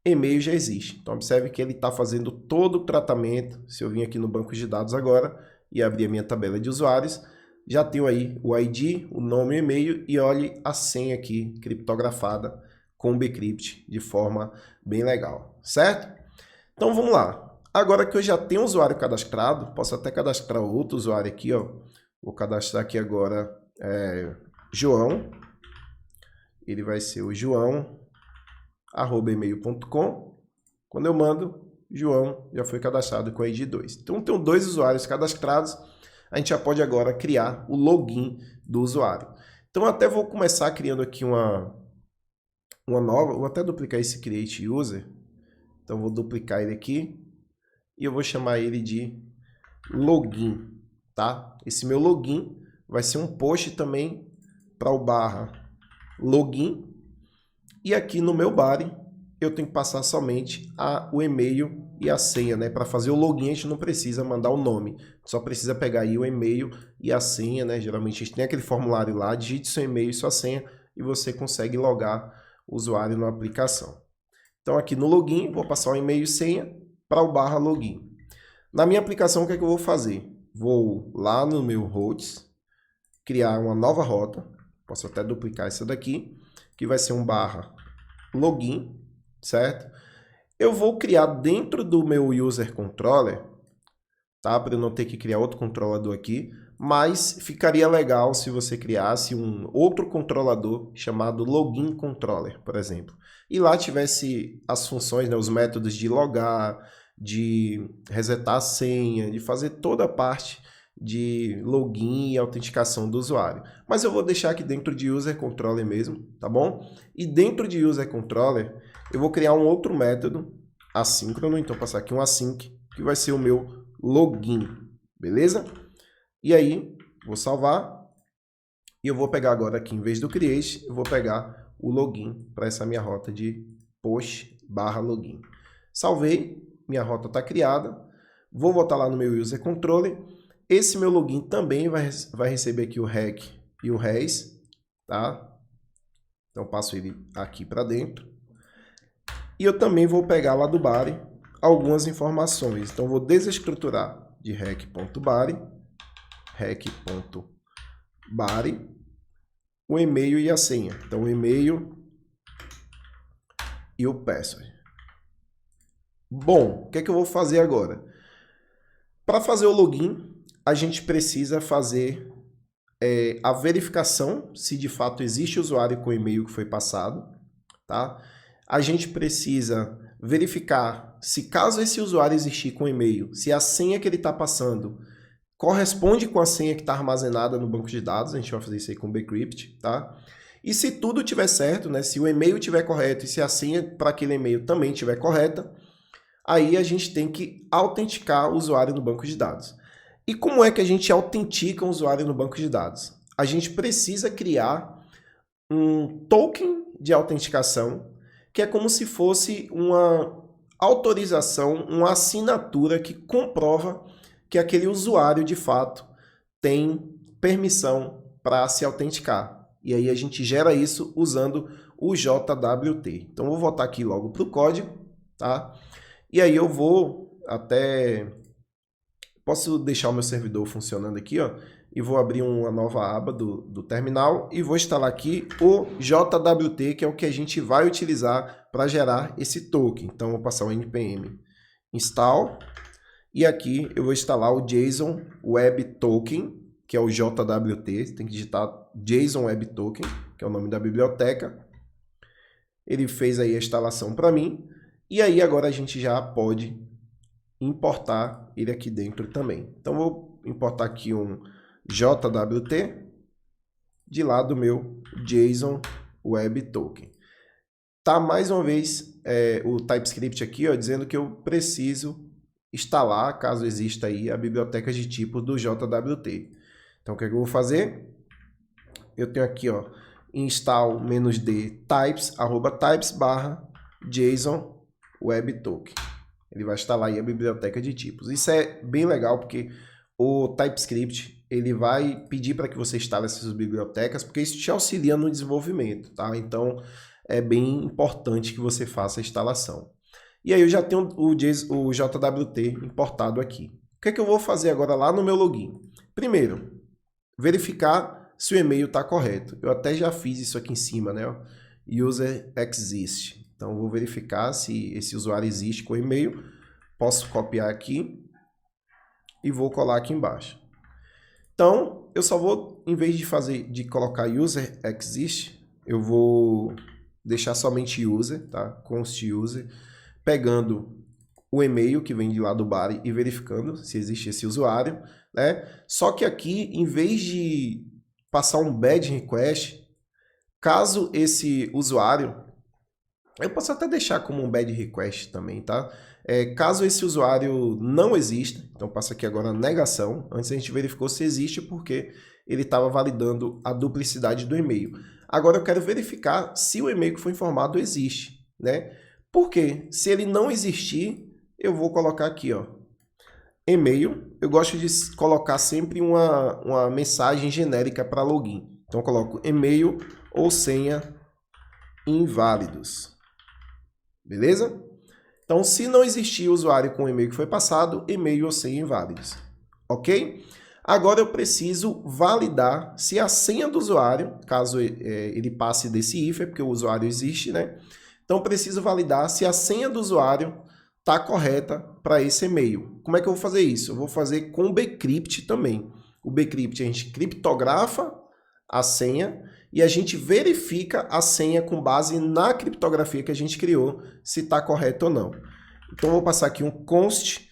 e-mail já existe. Então observe que ele está fazendo todo o tratamento. Se eu vim aqui no banco de dados agora e abrir a minha tabela de usuários, já tenho aí o ID, o nome e o e-mail e olhe a senha aqui criptografada com o Bcrypt de forma bem legal, certo? Então vamos lá. Agora que eu já tenho o usuário cadastrado, posso até cadastrar outro usuário aqui, ó. Vou cadastrar aqui agora João. Ele vai ser o joão@email.com. Quando eu mando, João já foi cadastrado com a ID 2. Então tenho 2 usuários cadastrados. A gente já pode agora criar o login do usuário. Então até vou começar criando aqui uma nova, vou até duplicar esse create user. Então vou duplicar ele aqui e eu vou chamar ele de login, tá? Esse meu login vai ser um post também para o /login e aqui no meu body eu tenho que passar somente o e-mail e a senha, né? Para fazer o login a gente não precisa mandar o nome, só precisa pegar aí o e-mail e a senha, né? Geralmente a gente tem aquele formulário lá, digite seu e-mail e sua senha e você consegue logar o usuário na aplicação. Então aqui no login vou passar o e-mail e senha para o /login. Na minha aplicação o que é que eu vou fazer? Vou lá no meu hosts, criar uma nova rota, posso até duplicar essa daqui, que vai ser um /login, certo? Eu vou criar dentro do meu user controller, tá? Para eu não ter que criar outro controlador aqui, mas ficaria legal se você criasse um outro controlador chamado login controller, por exemplo. E lá tivesse as funções, né, os métodos de logar, de resetar a senha, de fazer toda a parte de login e autenticação do usuário. Mas eu vou deixar aqui dentro de user controller mesmo, tá bom? E dentro de user controller, eu vou criar um outro método assíncrono, então passar aqui um async, que vai ser o meu login, beleza? E aí, vou salvar e eu vou pegar agora aqui, em vez do create, eu vou pegar o login para essa minha rota de post/login. Salvei, minha rota está criada, vou voltar lá no meu user controller. Esse meu login também vai receber aqui o rec e o res, tá? Então passo ele aqui para dentro. E eu também vou pegar lá do body algumas informações. Então vou desestruturar de rec.body, rec.body, o e-mail e a senha. Então o e-mail e o password. Bom, o que é que eu vou fazer agora? Para fazer o login, a gente precisa fazer a verificação se de fato existe usuário com o e-mail que foi passado, tá? A gente precisa verificar se caso esse usuário existir com e-mail, se a senha que ele está passando corresponde com a senha que está armazenada no banco de dados. A gente vai fazer isso aí com o Bcrypt, tá? E se tudo estiver certo, né? Se o e-mail estiver correto e se a senha para aquele e-mail também estiver correta, aí a gente tem que autenticar o usuário no banco de dados. E como é que a gente autentica um usuário no banco de dados? A gente precisa criar um token de autenticação, que é como se fosse uma autorização, uma assinatura que comprova que aquele usuário, de fato, tem permissão para se autenticar. E aí a gente gera isso usando o JWT. Então, eu vou voltar aqui logo para o código, tá? E aí eu vou até... Posso deixar o meu servidor funcionando aqui, ó, e vou abrir uma nova aba do terminal e vou instalar aqui o JWT, que é o que a gente vai utilizar para gerar esse token. Então, eu vou passar o npm install e aqui eu vou instalar o JSON Web Token, que é o JWT. Você tem que digitar JSON Web Token, que é o nome da biblioteca. Ele fez aí a instalação para mim. E aí agora a gente já pode importar ele aqui dentro também. Então, vou importar aqui um JWT de lá do meu JSON Web Token. Tá mais uma vez o TypeScript aqui, ó, dizendo que eu preciso instalar, caso exista aí, a biblioteca de tipo do JWT. Então, o que é que eu vou fazer? Eu tenho aqui, ó, install -d types, @types /JSON Web Token. Ele vai instalar aí a biblioteca de tipos. Isso é bem legal porque o TypeScript ele vai pedir para que você instale essas bibliotecas, porque isso te auxilia no desenvolvimento, tá? Então, é bem importante que você faça a instalação. E aí eu já tenho o JWT importado aqui. O que é que eu vou fazer agora lá no meu login? Primeiro, verificar se o e-mail está correto. Eu até já fiz isso aqui em cima, né? User exist. Então, eu vou verificar se esse usuário existe com o e-mail. Posso copiar aqui e vou colar aqui embaixo. Então, eu só vou, em vez de colocar user exist, eu vou deixar somente user, tá? Const user, pegando o e-mail que vem de lá do body e verificando se existe esse usuário, né? Só que aqui, em vez de passar um bad request, caso esse usuário... Eu posso até deixar como um bad request também, tá? Caso esse usuário não exista, então passa aqui agora a negação. Antes a gente verificou se existe porque ele estava validando a duplicidade do e-mail. Agora eu quero verificar se o e-mail que foi informado existe, né? Porque se ele não existir, eu vou colocar aqui, ó, e-mail. Eu gosto de colocar sempre uma mensagem genérica para login. Então eu coloco e-mail ou senha inválidos. Beleza? Então, se não existir usuário com o e-mail que foi passado, e-mail ou senha inválidos. Ok? Agora eu preciso validar se a senha do usuário, caso ele passe desse if, porque o usuário existe, né? Então, eu preciso validar se a senha do usuário está correta para esse e-mail. Como é que eu vou fazer isso? Eu vou fazer com o Bcrypt também. O Bcrypt a gente criptografa a senha e a gente verifica a senha com base na criptografia que a gente criou, se está correto ou não. Então, vou passar aqui um const,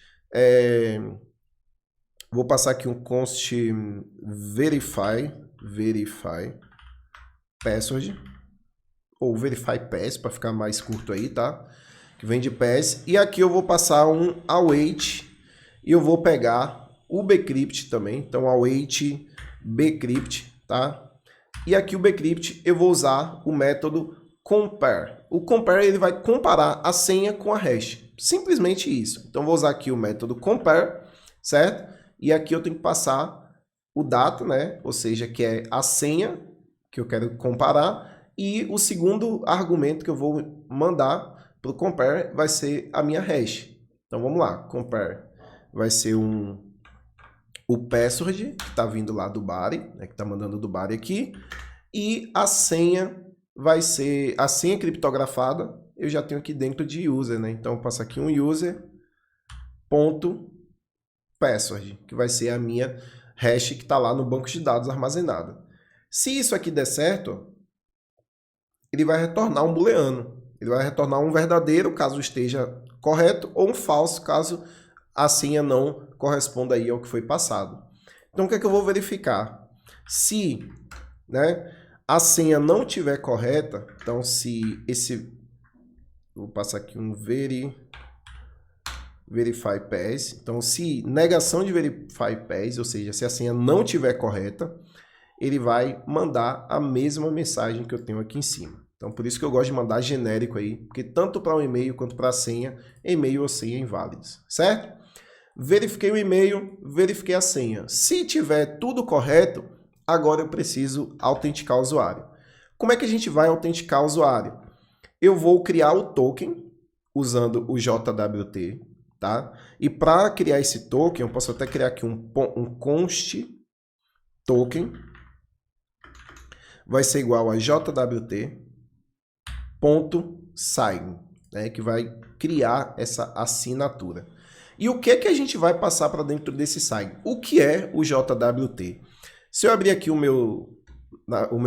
verify password, ou verify pass, para ficar mais curto aí, tá? Que vem de pass. E aqui eu vou passar um await, e eu vou pegar o Bcrypt também. Então, await Bcrypt, tá? E aqui o Bcrypt eu vou usar o método compare. O compare ele vai comparar a senha com a hash. Simplesmente isso. Então, vou usar aqui o método compare, certo? E aqui eu tenho que passar o data, né? Ou seja, que é a senha que eu quero comparar. E o segundo argumento que eu vou mandar para o compare vai ser a minha hash. Então, vamos lá. Compare vai ser o password, que está vindo lá do body, né, que está mandando do body aqui, e a senha vai ser a senha criptografada, eu já tenho aqui dentro de user, né? Então eu passo aqui um user.password, que vai ser a minha hash que está lá no banco de dados armazenada. Se isso aqui der certo, ele vai retornar um booleano. Ele vai retornar um verdadeiro, caso esteja correto, ou um falso, caso a senha não corresponda aí ao que foi passado. Então, o que é que eu vou verificar? Se, né, a senha não estiver correta, então se esse... Vou passar aqui um verify pass. Então, se negação de verify pass, ou seja, se a senha não estiver correta, ele vai mandar a mesma mensagem que eu tenho aqui em cima. Então, por isso que eu gosto de mandar genérico aí, porque tanto para o e-mail quanto para a senha, e-mail ou senha inválidos, certo? Verifiquei o e-mail, verifiquei a senha. Se tiver tudo correto, agora eu preciso autenticar o usuário. Como é que a gente vai autenticar o usuário? Eu vou criar o token usando o JWT, tá? E para criar esse token, eu posso até criar aqui um const token, vai ser igual a jwt.sign, né, que vai criar essa assinatura. E o que é que a gente vai passar para dentro desse sign? O que é o JWT? Se eu abrir aqui o meu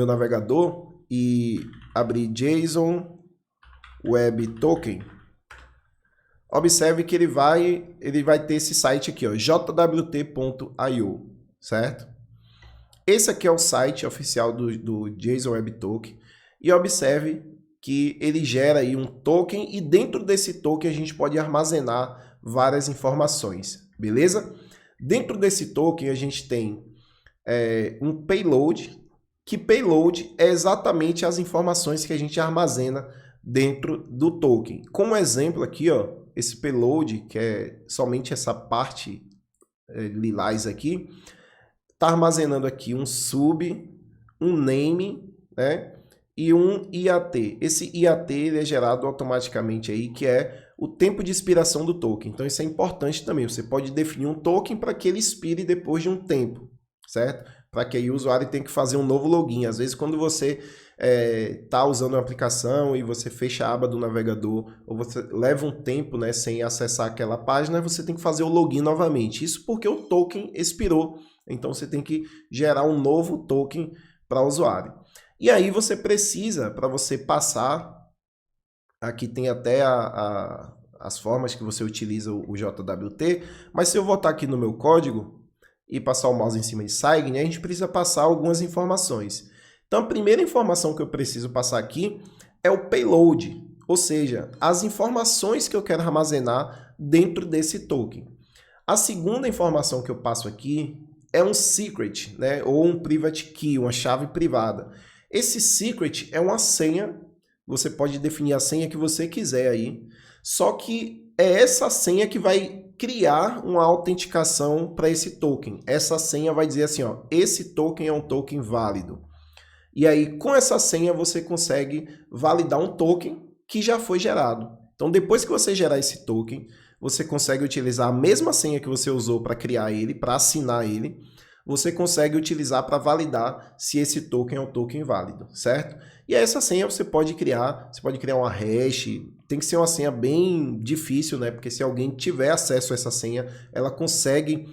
navegador e abrir JSON Web Token, observe que ele vai ter esse site aqui, ó, jwt.io, certo? Esse aqui é o site oficial do JSON Web Token, e observe que ele gera aí um token, e dentro desse token a gente pode armazenar várias informações, beleza? Dentro desse token a gente tem um payload, que payload é exatamente as informações que a gente armazena dentro do token. Como exemplo aqui, ó, esse payload, que é somente essa parte lilás aqui, está armazenando aqui um sub, um name, né, e um IAT. Esse IAT ele é gerado automaticamente aí, que é o tempo de expiração do token. Então isso é importante também. Você pode definir um token para que ele expire depois de um tempo, certo? Para que aí o usuário tenha que fazer um novo login. Às vezes quando você está usando uma aplicação e você fecha a aba do navegador, ou você leva um tempo, né, sem acessar aquela página, você tem que fazer o login novamente. Isso porque o token expirou. Então você tem que gerar um novo token para o usuário. E aí você precisa, para você passar, aqui tem até as formas que você utiliza o JWT, mas se eu voltar aqui no meu código e passar o mouse em cima de sign, a gente precisa passar algumas informações. Então a primeira informação que eu preciso passar aqui é o payload, ou seja, as informações que eu quero armazenar dentro desse token. A segunda informação que eu passo aqui é um secret, né, ou um private key, uma chave privada. Esse secret é uma senha, você pode definir a senha que você quiser aí, só que é essa senha que vai criar uma autenticação para esse token. Essa senha vai dizer assim, ó, esse token é um token válido. E aí, com essa senha, você consegue validar um token que já foi gerado. Então, depois que você gerar esse token, você consegue utilizar a mesma senha que você usou para criar ele, para assinar ele, você consegue utilizar para validar se esse token é um token válido, certo? E essa senha você pode criar uma hash, tem que ser uma senha bem difícil, né? Porque se alguém tiver acesso a essa senha, ela consegue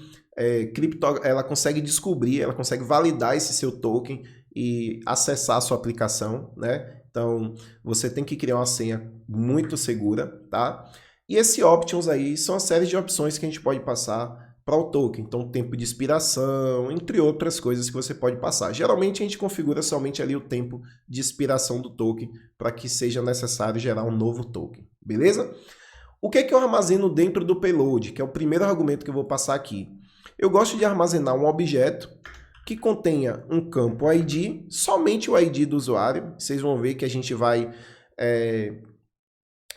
ela consegue descobrir, ela consegue validar esse seu token e acessar a sua aplicação, né? Então, você tem que criar uma senha muito segura, tá? E esse options aí são a série de opções que a gente pode passar para o token. Então, tempo de expiração, entre outras coisas que você pode passar. Geralmente, a gente configura somente ali o tempo de expiração do token para que seja necessário gerar um novo token, beleza? O que é que eu armazeno dentro do payload, que é o primeiro argumento que eu vou passar aqui? Eu gosto de armazenar um objeto que contenha um campo ID, somente o ID do usuário. Vocês vão ver que a gente vai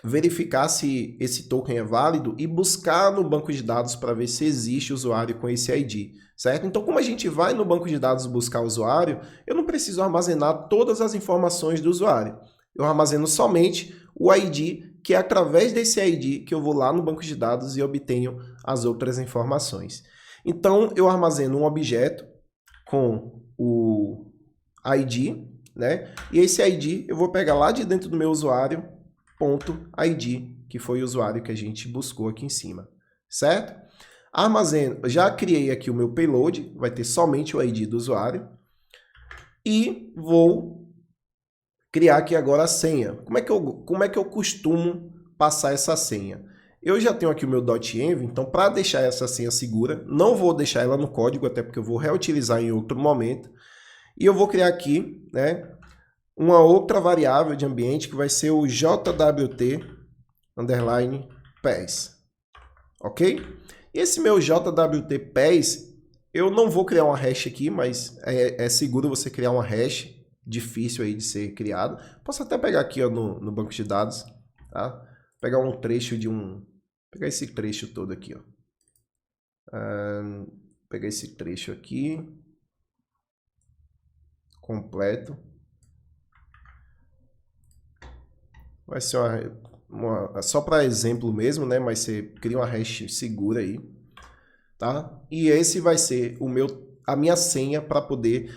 verificar se esse token é válido e buscar no banco de dados para ver se existe usuário com esse ID, certo? Então, como a gente vai no banco de dados buscar o usuário, eu não preciso armazenar todas as informações do usuário. Eu armazeno somente o ID, que é através desse ID que eu vou lá no banco de dados e obtenho as outras informações. Então, eu armazeno um objeto com o ID, né? E esse ID eu vou pegar lá de dentro do meu usuário .id, que foi o usuário que a gente buscou aqui em cima, certo? Armazeno, já criei aqui o meu payload, vai ter somente o ID do usuário. E vou criar aqui agora a senha. Como é que eu costumo passar essa senha? Eu já tenho aqui o meu .env, então para deixar essa senha segura, não vou deixar ela no código, até porque eu vou reutilizar em outro momento. E eu vou criar aqui, né, uma outra variável de ambiente que vai ser o jwt_pass, ok? E esse meu jwt_pass, eu não vou criar uma hash aqui, mas é seguro você criar uma hash, difícil aí de ser criado. Posso até pegar aqui ó, no banco de dados, tá? Pegar um trecho de pegar esse trecho todo aqui, ó. Pegar esse trecho aqui completo. Vai ser só para exemplo mesmo, né? Mas você cria uma hash segura aí, tá? E esse vai ser a minha senha para poder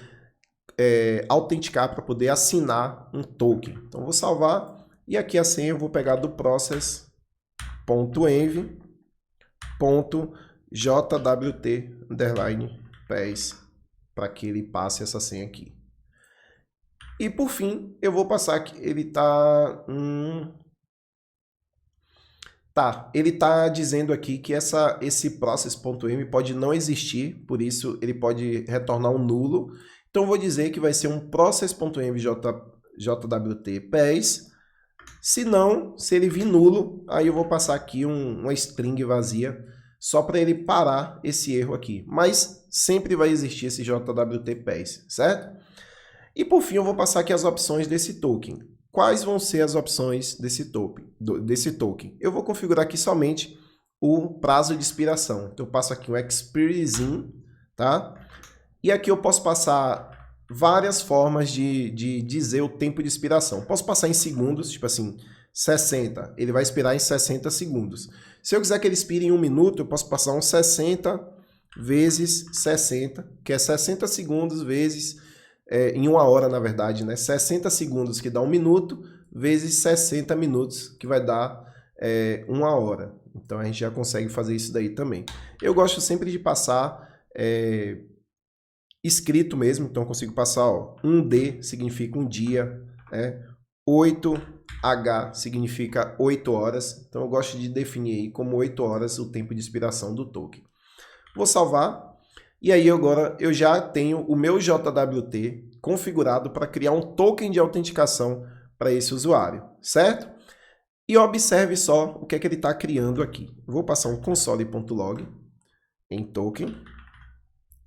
autenticar, para poder assinar um token. Então vou salvar e aqui a senha eu vou pegar do process.env.jwt_pass para que ele passe essa senha aqui. E por fim, eu vou passar que ele está ele está dizendo aqui que esse process.env pode não existir, por isso ele pode retornar um nulo. Então eu vou dizer que vai ser um process.env.jwt_pass. Se ele vir nulo, aí eu vou passar aqui uma string vazia, só para ele parar esse erro aqui. Mas sempre vai existir esse jwt_pass, certo? E por fim eu vou passar aqui as opções desse token. Quais vão ser as opções desse token? Eu vou configurar aqui somente o prazo de expiração. Então eu passo aqui um expiryIn, tá? E aqui eu posso passar várias formas de dizer o tempo de expiração. Posso passar em segundos, tipo assim, 60. Ele vai expirar em 60 segundos. Se eu quiser que ele expire em 1 minuto, eu posso passar um 60 vezes 60, que é 60 segundos vezes, em 1 hora, na verdade, né? 60 segundos, que dá 1 minuto, vezes 60 minutos, que vai dar 1 hora. Então a gente já consegue fazer isso daí também. Eu gosto sempre de passar escrito mesmo, então eu consigo passar, ó, 1D significa um dia, 8H significa 8 horas, então eu gosto de definir aí como 8 horas o tempo de expiração do token. Vou salvar, e aí agora eu já tenho o meu JWT configurado para criar um token de autenticação para esse usuário, certo? E observe só o que é que ele está criando aqui. Eu vou passar um console.log em token,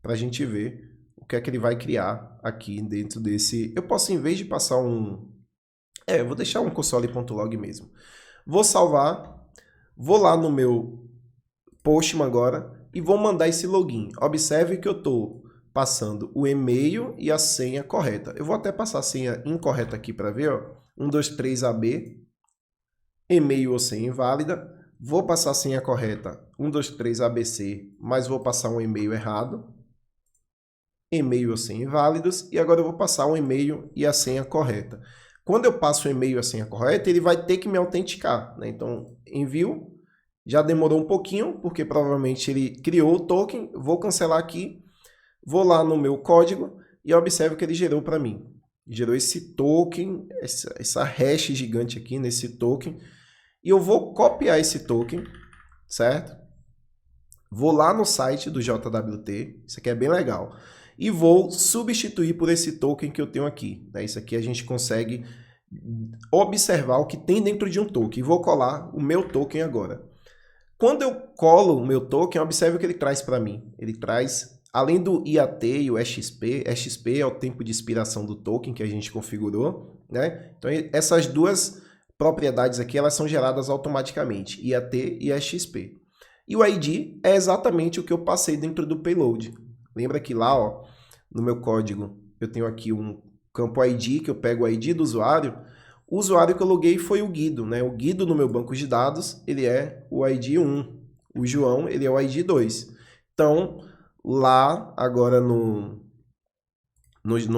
para a gente ver o que é que ele vai criar aqui dentro desse... Eu posso, em vez de passar eu vou deixar um console.log mesmo. Vou salvar, vou lá no meu Postman agora e vou mandar esse login. Observe que eu estou passando o e-mail e a senha correta. Eu vou até passar a senha incorreta aqui para ver, ó. 123AB, e-mail ou senha inválida. Vou passar a senha correta, 123ABC, mas vou passar um e-mail errado. E-mail ou senha inválidos, e agora eu vou passar um e-mail e a senha correta. Quando eu passo o e-mail e a senha correta, ele vai ter que me autenticar, né? Então, envio, já demorou um pouquinho, porque provavelmente ele criou o token, vou cancelar aqui, vou lá no meu código e observe que ele gerou para mim. Gerou esse token, essa hash gigante aqui nesse token, e eu vou copiar esse token, certo? Vou lá no site do JWT, isso aqui é bem legal, e vou substituir por esse token que eu tenho aqui. Isso aqui a gente consegue observar o que tem dentro de um token. Vou colar o meu token agora. Quando eu colo o meu token, observe o que ele traz para mim. Ele traz, além do IAT e o EXP, EXP é o tempo de expiração do token que a gente configurou, né? Então essas duas propriedades aqui, elas são geradas automaticamente, IAT e EXP. E o ID é exatamente o que eu passei dentro do payload. Lembra que lá, ó, no meu código, eu tenho aqui um campo ID, que eu pego o ID do usuário. O usuário que eu loguei foi o Guido, né? O Guido no meu banco de dados, ele é o ID 1. O João, ele é o ID 2. Então, lá, agora no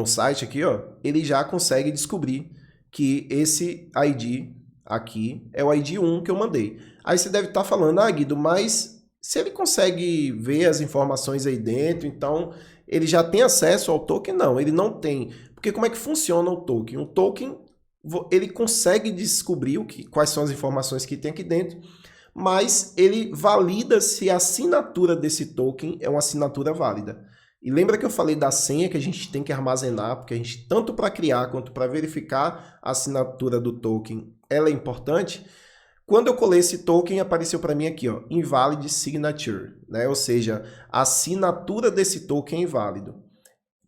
site aqui, ó, ele já consegue descobrir que esse ID aqui é o ID 1 que eu mandei. Aí você deve estar falando, ah, Guido, mas se ele consegue ver as informações aí dentro, então ele já tem acesso ao token? Não, ele não tem. Porque como é que funciona o token? O token, ele consegue descobrir quais são as informações que tem aqui dentro, mas ele valida se a assinatura desse token é uma assinatura válida. E lembra que eu falei da senha que a gente tem que armazenar, porque a gente, tanto para criar quanto para verificar a assinatura do token, ela é importante. Quando eu colei esse token, apareceu para mim aqui, ó, invalid signature, né? Ou seja, a assinatura desse token é inválido.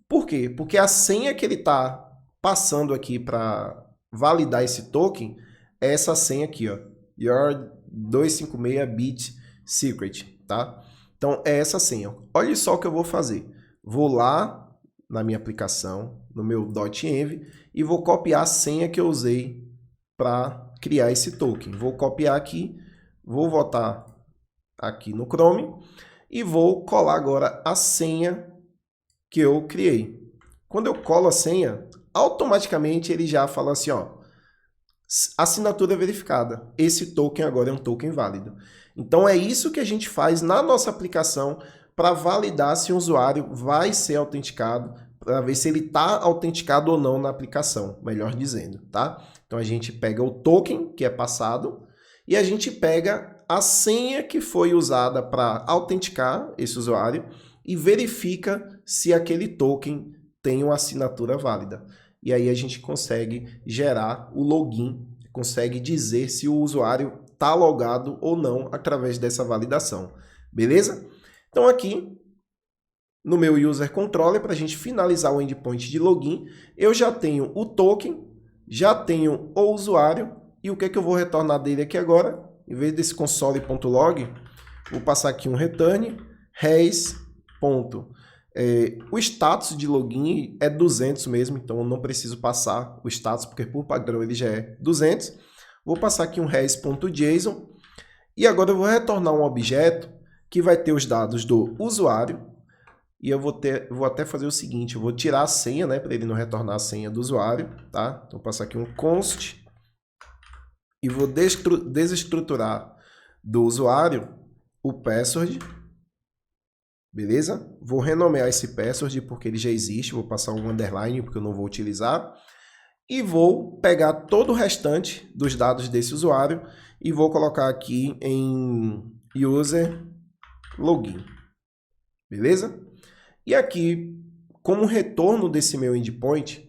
Por quê? Porque a senha que ele está passando aqui para validar esse token é essa senha aqui, ó, your 256-bit secret, tá? Então é essa senha. Olha só o que eu vou fazer. Vou lá na minha aplicação, no meu .env, e vou copiar a senha que eu usei para criar esse token. Vou copiar aqui, vou voltar aqui no Chrome e vou colar agora a senha que eu criei. Quando eu colo a senha, automaticamente ele já fala assim, ó, assinatura verificada. Esse token agora é um token válido. Então é isso que a gente faz na nossa aplicação para validar se o usuário vai ser autenticado, para ver se ele está autenticado ou não na aplicação, melhor dizendo, tá? Então a gente pega o token que é passado e a gente pega a senha que foi usada para autenticar esse usuário e verifica se aquele token tem uma assinatura válida. E aí a gente consegue gerar o login, consegue dizer se o usuário está logado ou não através dessa validação. Beleza? Então aqui no meu user controller, para a gente finalizar o endpoint de login, eu já tenho o token, já tenho o usuário, e o que é que eu vou retornar dele aqui agora? Em vez desse console.log, vou passar aqui um return, res. O status de login é 200 mesmo, então eu não preciso passar o status, porque por padrão ele já é 200. Vou passar aqui um res.json, e agora eu vou retornar um objeto que vai ter os dados do usuário, e eu vou até fazer o seguinte, eu vou tirar a senha, né, para ele não retornar a senha do usuário, tá? Então, vou passar aqui um const e vou desestruturar do usuário o password, beleza? Vou renomear esse password porque ele já existe, vou passar um underline porque eu não vou utilizar, e vou pegar todo o restante dos dados desse usuário e vou colocar aqui em user login, beleza? E aqui, como retorno desse meu endpoint,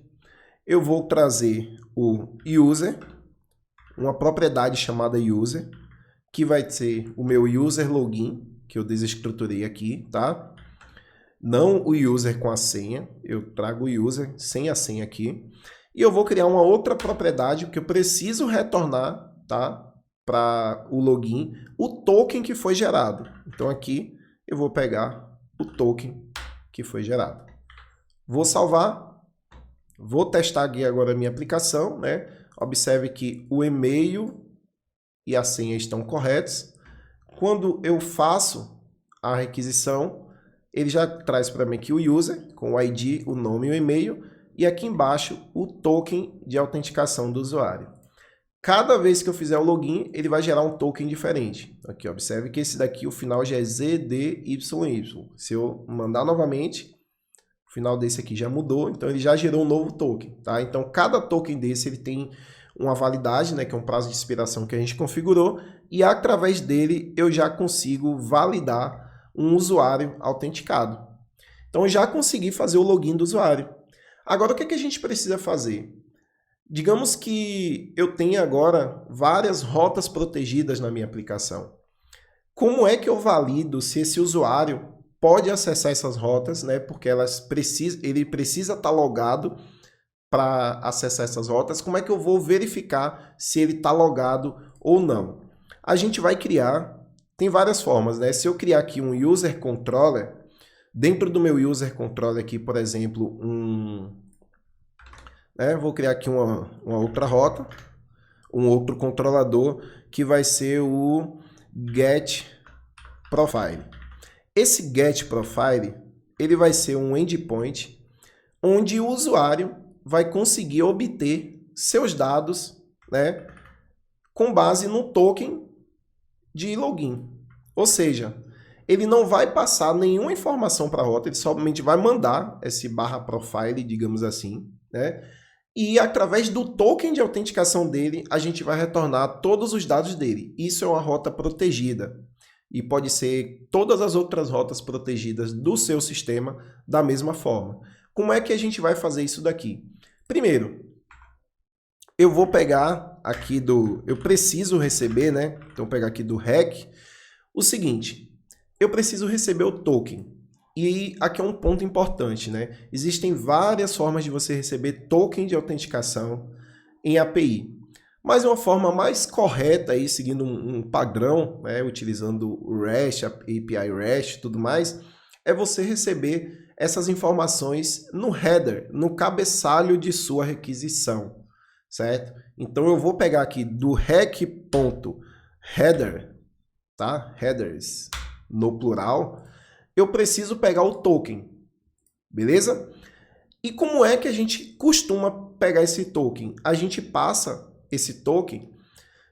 eu vou trazer o user, uma propriedade chamada user, que vai ser o meu user login, que eu desestruturei aqui, tá? Não o user com a senha, eu trago o user sem a senha aqui. E eu vou criar uma outra propriedade que eu preciso retornar, tá? Para o login, o token que foi gerado. Então aqui eu vou pegar o token que foi gerado. Vou salvar, vou testar aqui agora a minha aplicação, né? Observe que o e-mail e a senha estão corretos. Quando eu faço a requisição, ele já traz para mim aqui o user, com o ID, o nome e o e-mail, e aqui embaixo o token de autenticação do usuário. Cada vez que eu fizer o login, ele vai gerar um token diferente. Aqui, observe que esse daqui, o final já é ZDYY. Se eu mandar novamente, o final desse aqui já mudou, então ele já gerou um novo token, tá? Então, cada token desse, ele tem uma validade, né, que é um prazo de expiração que a gente configurou, e através dele eu já consigo validar um usuário autenticado. Então, eu já consegui fazer o login do usuário. Agora, o que é que a gente precisa fazer? Digamos que eu tenha agora várias rotas protegidas na minha aplicação. Como é que eu valido se esse usuário pode acessar essas rotas, né? Porque ele precisa estar logado para acessar essas rotas. Como é que eu vou verificar se ele está logado ou não? A gente vai criar, tem várias formas, né? Se eu criar aqui um user controller, dentro do meu user controller aqui, por exemplo, vou criar aqui uma outra rota, um outro controlador, que vai ser o getProfile. Esse getProfile, ele vai ser um endpoint onde o usuário vai conseguir obter seus dados, né, com base no token de login. Ou seja, ele não vai passar nenhuma informação para a rota, ele somente vai mandar esse /profile, digamos assim, né? E através do token de autenticação dele, a gente vai retornar todos os dados dele. Isso é uma rota protegida. E pode ser todas as outras rotas protegidas do seu sistema da mesma forma. Como é que a gente vai fazer isso daqui? Primeiro, eu vou pegar aqui eu preciso receber, né? Então, vou pegar aqui do REC o seguinte, eu preciso receber o token. E aqui é um ponto importante, né? Existem várias formas de você receber token de autenticação em API. Mas uma forma mais correta, aí, seguindo um padrão, né, utilizando o REST, a API REST e tudo mais, é você receber essas informações no header, no cabeçalho de sua requisição, certo? Então eu vou pegar aqui do rec.header, tá? Headers no plural, eu preciso pegar o token, beleza? E como é que a gente costuma pegar esse token? A gente passa esse token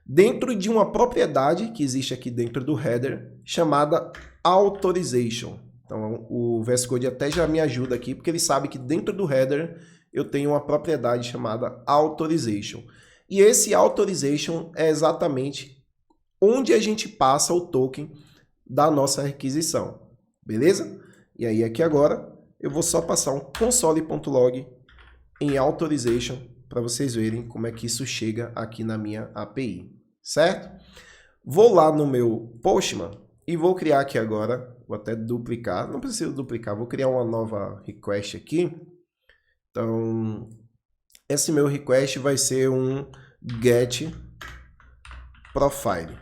dentro de uma propriedade que existe aqui dentro do header, chamada authorization. Então o VS Code até já me ajuda aqui, porque ele sabe que dentro do header eu tenho uma propriedade chamada authorization. E esse authorization é exatamente onde a gente passa o token da nossa requisição, beleza? E aí aqui agora eu vou só passar um console.log em authorization para vocês verem como é que isso chega aqui na minha API, certo? Vou lá no meu Postman e vou criar aqui agora, vou até duplicar, não preciso duplicar, vou criar uma nova request aqui. Então, esse meu request vai ser um get profile,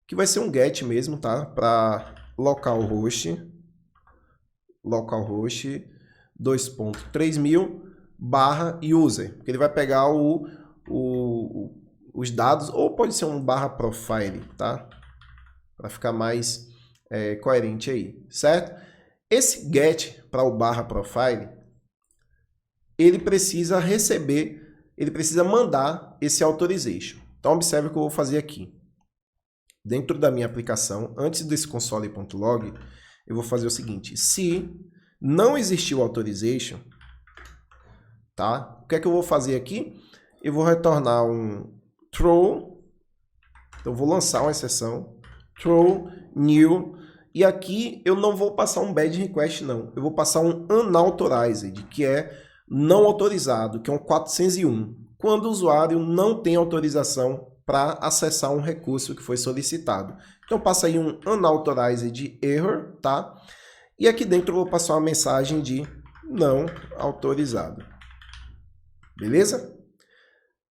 que vai ser um get mesmo, tá? Para localhost 2.3000 /user, porque ele vai pegar os dados, ou pode ser um /profile, tá? Para ficar mais coerente aí, certo? Esse get para o /profile, ele precisa receber, ele precisa mandar esse authorization. Então, observe o que eu vou fazer aqui. Dentro da minha aplicação, antes desse console.log, eu vou fazer o seguinte, se não existiu authorization, tá? O que é que eu vou fazer aqui? Eu vou retornar um throw, então eu vou lançar uma exceção, throw new, e aqui eu não vou passar um bad request não, eu vou passar um unauthorized, que é não autorizado, que é um 401, quando o usuário não tem autorização para acessar um recurso que foi solicitado. Então passa aí um unauthorized error, tá? E aqui dentro eu vou passar uma mensagem de não autorizado. Beleza?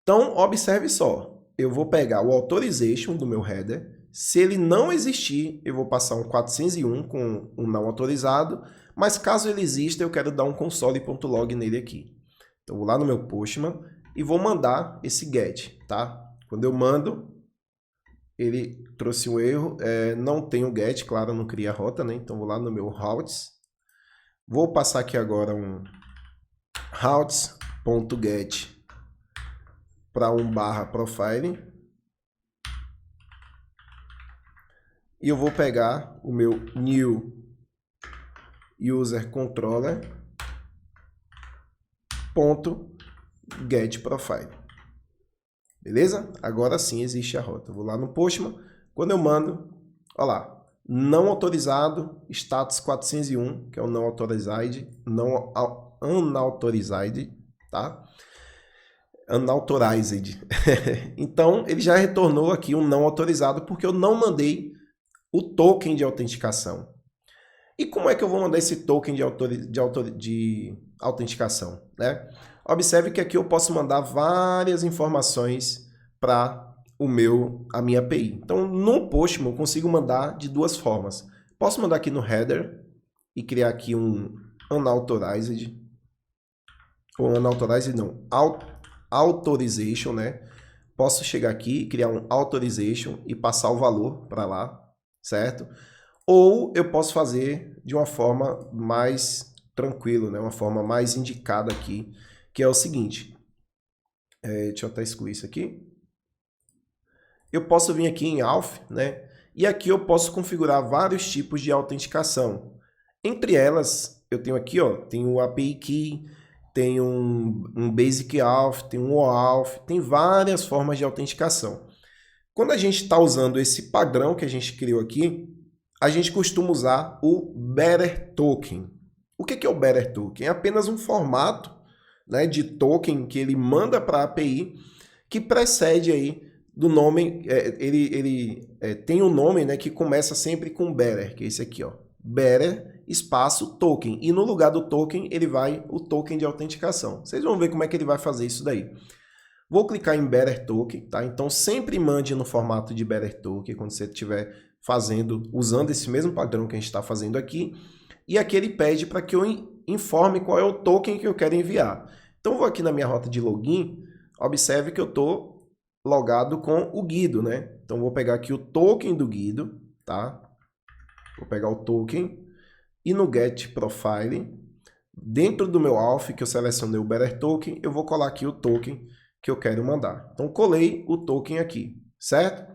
Então, observe só. Eu vou pegar o authorization do meu header. Se ele não existir, eu vou passar um 401 com um não autorizado. Mas caso ele exista, eu quero dar um console.log nele aqui. Então, vou lá no meu Postman e vou mandar esse get, tá? Quando eu mando, ele trouxe um erro. Não tem o get, claro, eu não criei a rota, né? Então, vou lá no meu routes. Vou passar aqui agora um routes.get para um /profile. E eu vou pegar o meu new user controller .get profile. Beleza? Agora sim existe a rota. Vou lá no Postman. Quando eu mando, olha lá, não autorizado, status 401, que é o não authorized, não unauthorized, tá? Unauthorized. Então, ele já retornou aqui um não autorizado porque eu não mandei o token de autenticação. E como é que eu vou mandar esse token de autenticação, né? Observe que aqui eu posso mandar várias informações para a minha API. Então, no Postman eu consigo mandar de duas formas. Posso mandar aqui no header e criar aqui um unauthorized, ou unauthorized não, authorization, né? Posso chegar aqui, criar um authorization e passar o valor para lá, certo? Ou eu posso fazer de uma forma mais tranquila, né? Uma forma mais indicada aqui, que é o seguinte. Deixa eu até excluir isso aqui. eu posso vir aqui em Auth, né? E aqui eu posso configurar vários tipos de autenticação. Entre elas, eu tenho aqui, ó, tem o API Key, tem um Basic Auth, tem um OAuth, tem várias formas de autenticação. Quando a gente está usando esse padrão que a gente criou aqui, a gente costuma usar o Better Token. O que é o Better Token? É apenas um formato, né, de token que ele manda para a API, que precede aí do nome, ele tem um nome, né, que começa sempre com Better, que é esse aqui, ó, Better espaço token, e no lugar do token ele vai o token de autenticação. Vocês vão ver como é que ele vai fazer isso daí. Vou clicar em Better Token, tá? Então sempre mande no formato de Better Token quando você estiver fazendo, usando esse mesmo padrão que a gente está fazendo aqui, e aqui ele pede para que eu informe qual é o token que eu quero enviar. Então vou aqui na minha rota de login, observe que eu estou logado com o Guido, né? Então vou pegar aqui o token do Guido, tá? Vou pegar o token e no Get Profile, dentro do meu auth que eu selecionei o Better Token, eu vou colar aqui o token que eu quero mandar. Então colei o token aqui, certo?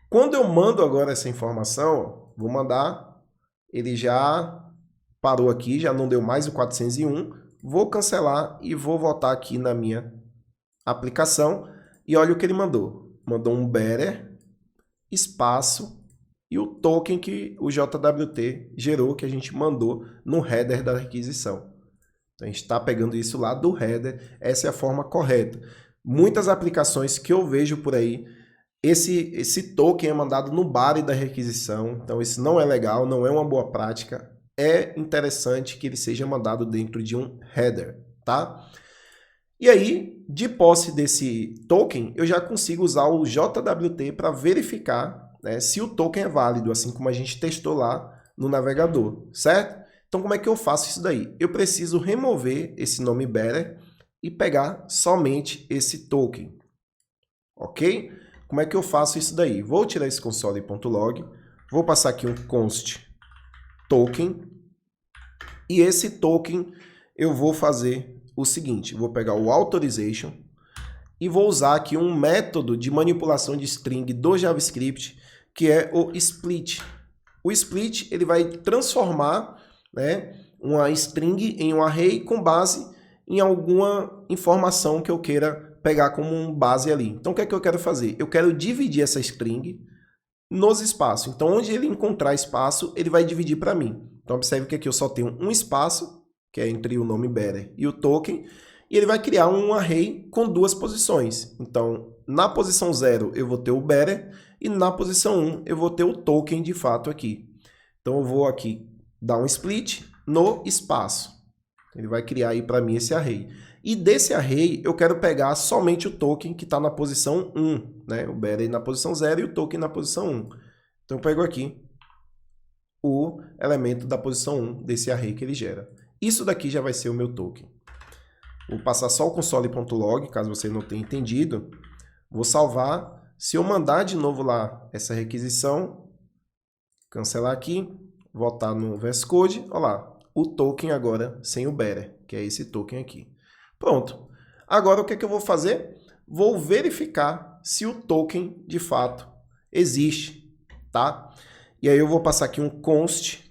Quando eu mando agora essa informação, vou mandar, ele já parou aqui, já não deu mais o 401, vou cancelar e vou voltar aqui na minha aplicação e olha o que ele mandou. Mandou um Better, espaço e o token que o JWT gerou, que a gente mandou no header da requisição. Então a gente está pegando isso lá do header, essa é a forma correta. Muitas aplicações que eu vejo por aí, esse token é mandado no body da requisição, então isso não é legal, não é uma boa prática. É interessante que ele seja mandado dentro de um header, tá? E aí, de posse desse token, eu já consigo usar o JWT para verificar, né, se o token é válido, assim como a gente testou lá no navegador, certo? Então, como é que eu faço isso daí? Eu preciso remover esse nome Better e pegar somente esse token, ok? Como é que eu faço isso daí? Vou tirar esse console.log, vou passar aqui um const token, e esse token eu vou fazer o seguinte, vou pegar o authorization e vou usar aqui um método de manipulação de string do JavaScript, que é o split. O split ele vai transformar, né, uma string em um array com base em alguma informação que eu queira pegar como base ali. Então o que é que eu quero fazer? Eu quero dividir essa string nos espaços. Então onde ele encontrar espaço, ele vai dividir para mim. Então observe que aqui eu só tenho um espaço, que é entre o nome Better e o token, e ele vai criar um array com duas posições. Então, na posição 0 eu vou ter o Better, e na posição 1 eu vou ter o token de fato aqui. Então eu vou aqui dar um split no espaço. Ele vai criar aí para mim esse array. E desse array eu quero pegar somente o token que está na posição 1, né? O Better na posição 0 e o token na posição 1. Então eu pego aqui o elemento da posição 1 desse array que ele gera. Isso daqui já vai ser o meu token. Vou passar só o console.log, caso você não tenha entendido. Vou salvar. Se eu mandar de novo lá essa requisição, cancelar aqui, voltar no VS Code, olha lá, o token agora sem o Better, que é esse token aqui. Pronto. Agora o que é que eu vou fazer? Vou verificar se o token de fato existe, tá? E aí eu vou passar aqui um const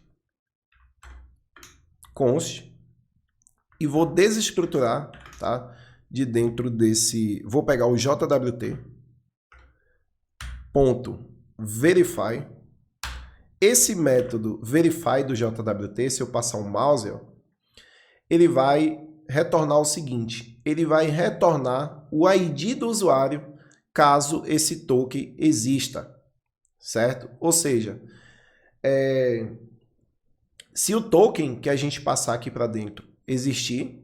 e vou desestruturar, tá? De dentro desse, vou pegar o JWT ponto verify. Esse método verify do JWT, se eu passar o mouse, ó, ele vai retornar o seguinte, ele vai retornar o ID do usuário caso esse token exista, certo? Ou seja, se o token que a gente passar aqui para dentro existir,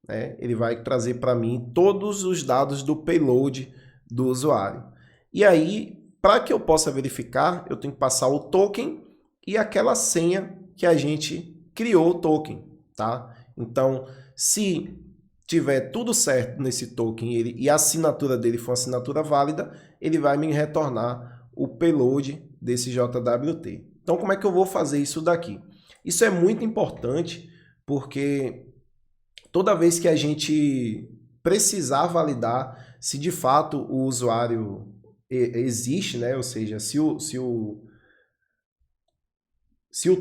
né, ele vai trazer para mim todos os dados do payload do usuário. E aí, para que eu possa verificar, eu tenho que passar o token e aquela senha que a gente criou o token, tá? Então, se tiver tudo certo nesse token e a assinatura dele for uma assinatura válida, ele vai me retornar o payload desse JWT. Então, como é que eu vou fazer isso daqui? Isso é muito importante porque toda vez que a gente precisar validar se de fato o usuário existe, né? Ou seja, se o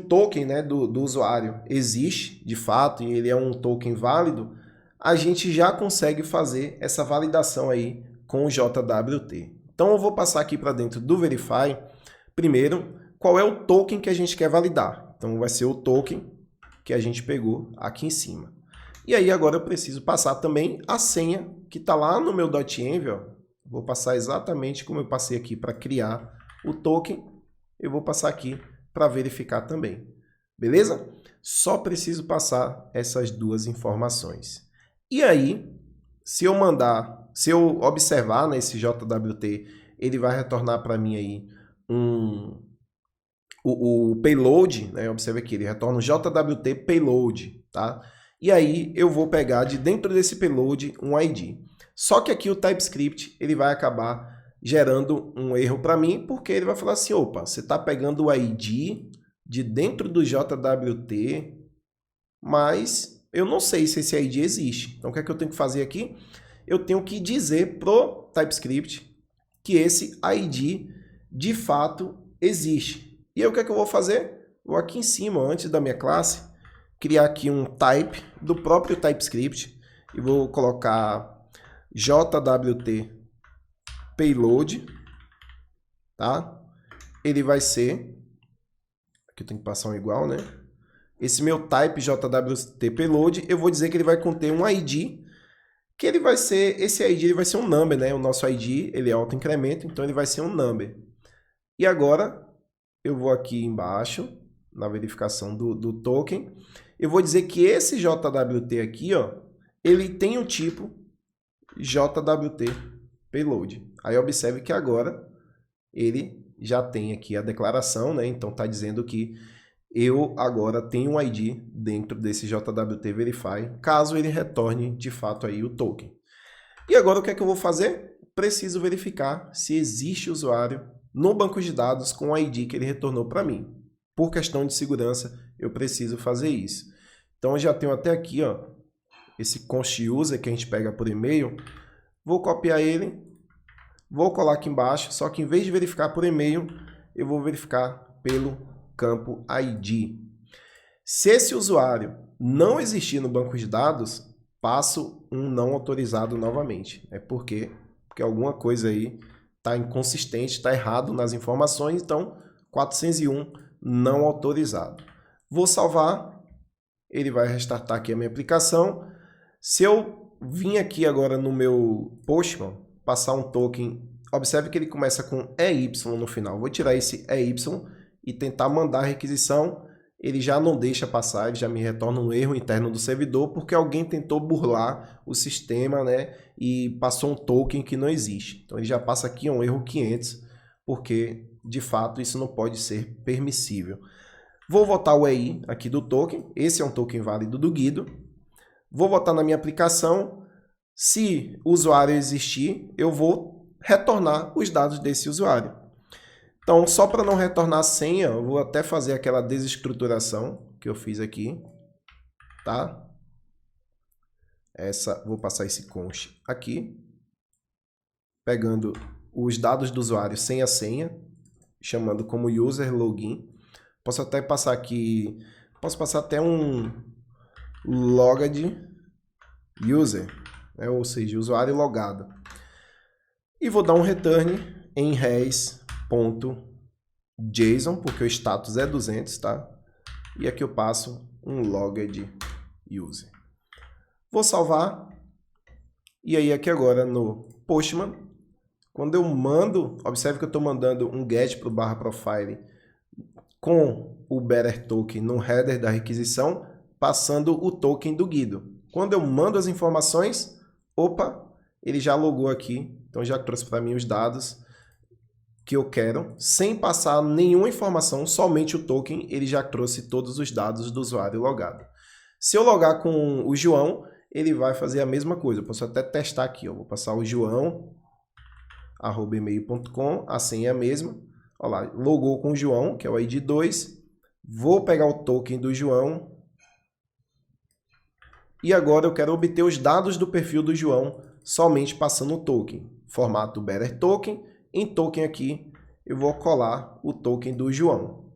token, né, do usuário existe de fato e ele é um token válido, a gente já consegue fazer essa validação aí com o JWT. Então eu vou passar aqui para dentro do Verify, primeiro, qual é o token que a gente quer validar. Então vai ser o token que a gente pegou aqui em cima. E aí agora eu preciso passar também a senha que está lá no meu .env, ó. Vou passar exatamente como eu passei aqui para criar o token, eu vou passar aqui para verificar também. Beleza? Só preciso passar essas duas informações. E aí, se eu observar nesse JWT, ele vai retornar para mim aí o payload, né? Observe aqui, ele retorna o JWT payload, tá? E aí eu vou pegar de dentro desse payload um ID. Só que aqui o TypeScript ele vai acabar gerando um erro para mim, porque ele vai falar assim, opa, você está pegando o ID de dentro do JWT, mas eu não sei se esse ID existe. Então o que é que eu tenho que fazer aqui? Eu tenho que dizer pro TypeScript que esse ID de fato existe. E aí o que é que eu vou fazer? Vou aqui em cima, antes da minha classe, criar aqui um type do próprio TypeScript e vou colocar JWT payload, tá? Ele vai ser, aqui eu tenho que passar um igual, né? Esse meu type JWT payload, eu vou dizer que ele vai conter um ID, que ele vai ser, esse ID ele vai ser um number, né? O nosso ID, ele é auto-incremento, então ele vai ser um number. E agora, eu vou aqui embaixo, na verificação do token, eu vou dizer que esse JWT aqui, ó, ele tem o tipo JWT payload. Aí observe que agora ele já tem aqui a declaração, né? Então está dizendo que eu agora tenho um ID dentro desse JWT Verify, caso ele retorne de fato aí o token. E agora o que é que eu vou fazer? Preciso verificar se existe usuário no banco de dados com o ID que ele retornou para mim. Por questão de segurança, eu preciso fazer isso. Então eu já tenho até aqui, ó, esse const user que a gente pega por e-mail. Vou copiar ele, vou colar aqui embaixo, só que em vez de verificar por e-mail, eu vou verificar pelo campo ID. Se esse usuário não existir no banco de dados, passo um não autorizado novamente. É porque alguma coisa aí está inconsistente, está errado nas informações, então 401 não autorizado. Vou salvar, ele vai restartar aqui a minha aplicação. Se eu vim aqui agora no meu Postman, passar um token, observe que ele começa com EY no final. Vou tirar esse EY e tentar mandar a requisição, ele já não deixa passar, ele já me retorna um erro interno do servidor, porque alguém tentou burlar o sistema, né, e passou um token que não existe. Então ele já passa aqui um erro 500, porque de fato isso não pode ser permissível. Vou botar o EI aqui do token, esse é um token válido do Guido. Vou botar na minha aplicação, se o usuário existir, eu vou retornar os dados desse usuário. Então, só para não retornar a senha, eu vou até fazer aquela desestruturação que eu fiz aqui, tá? Vou passar esse const aqui, pegando os dados do usuário sem a senha, chamando como user login. Posso até passar aqui, posso passar até um logged user, né? Ou seja, usuário logado. E vou dar um return em res.json, porque o status é 200, tá? E aqui eu passo um logged user. Vou salvar. E aí aqui agora no Postman, quando eu mando, observe que eu estou mandando um get para o /profile com o bearer token no header da requisição, passando o token do Guido. Quando eu mando as informações, opa, ele já logou aqui, então já trouxe para mim os dados que eu quero, sem passar nenhuma informação, somente o token, ele já trouxe todos os dados do usuário logado. Se eu logar com o João, ele vai fazer a mesma coisa. Eu posso até testar aqui, ó. Vou passar o joão@email.com, a senha é a mesma. Olha lá, logou com o João, que é o ID 2. Vou pegar o token do João. E agora eu quero obter os dados do perfil do João, somente passando o token. Formato bearer token. em token aqui, eu vou colar o token do João.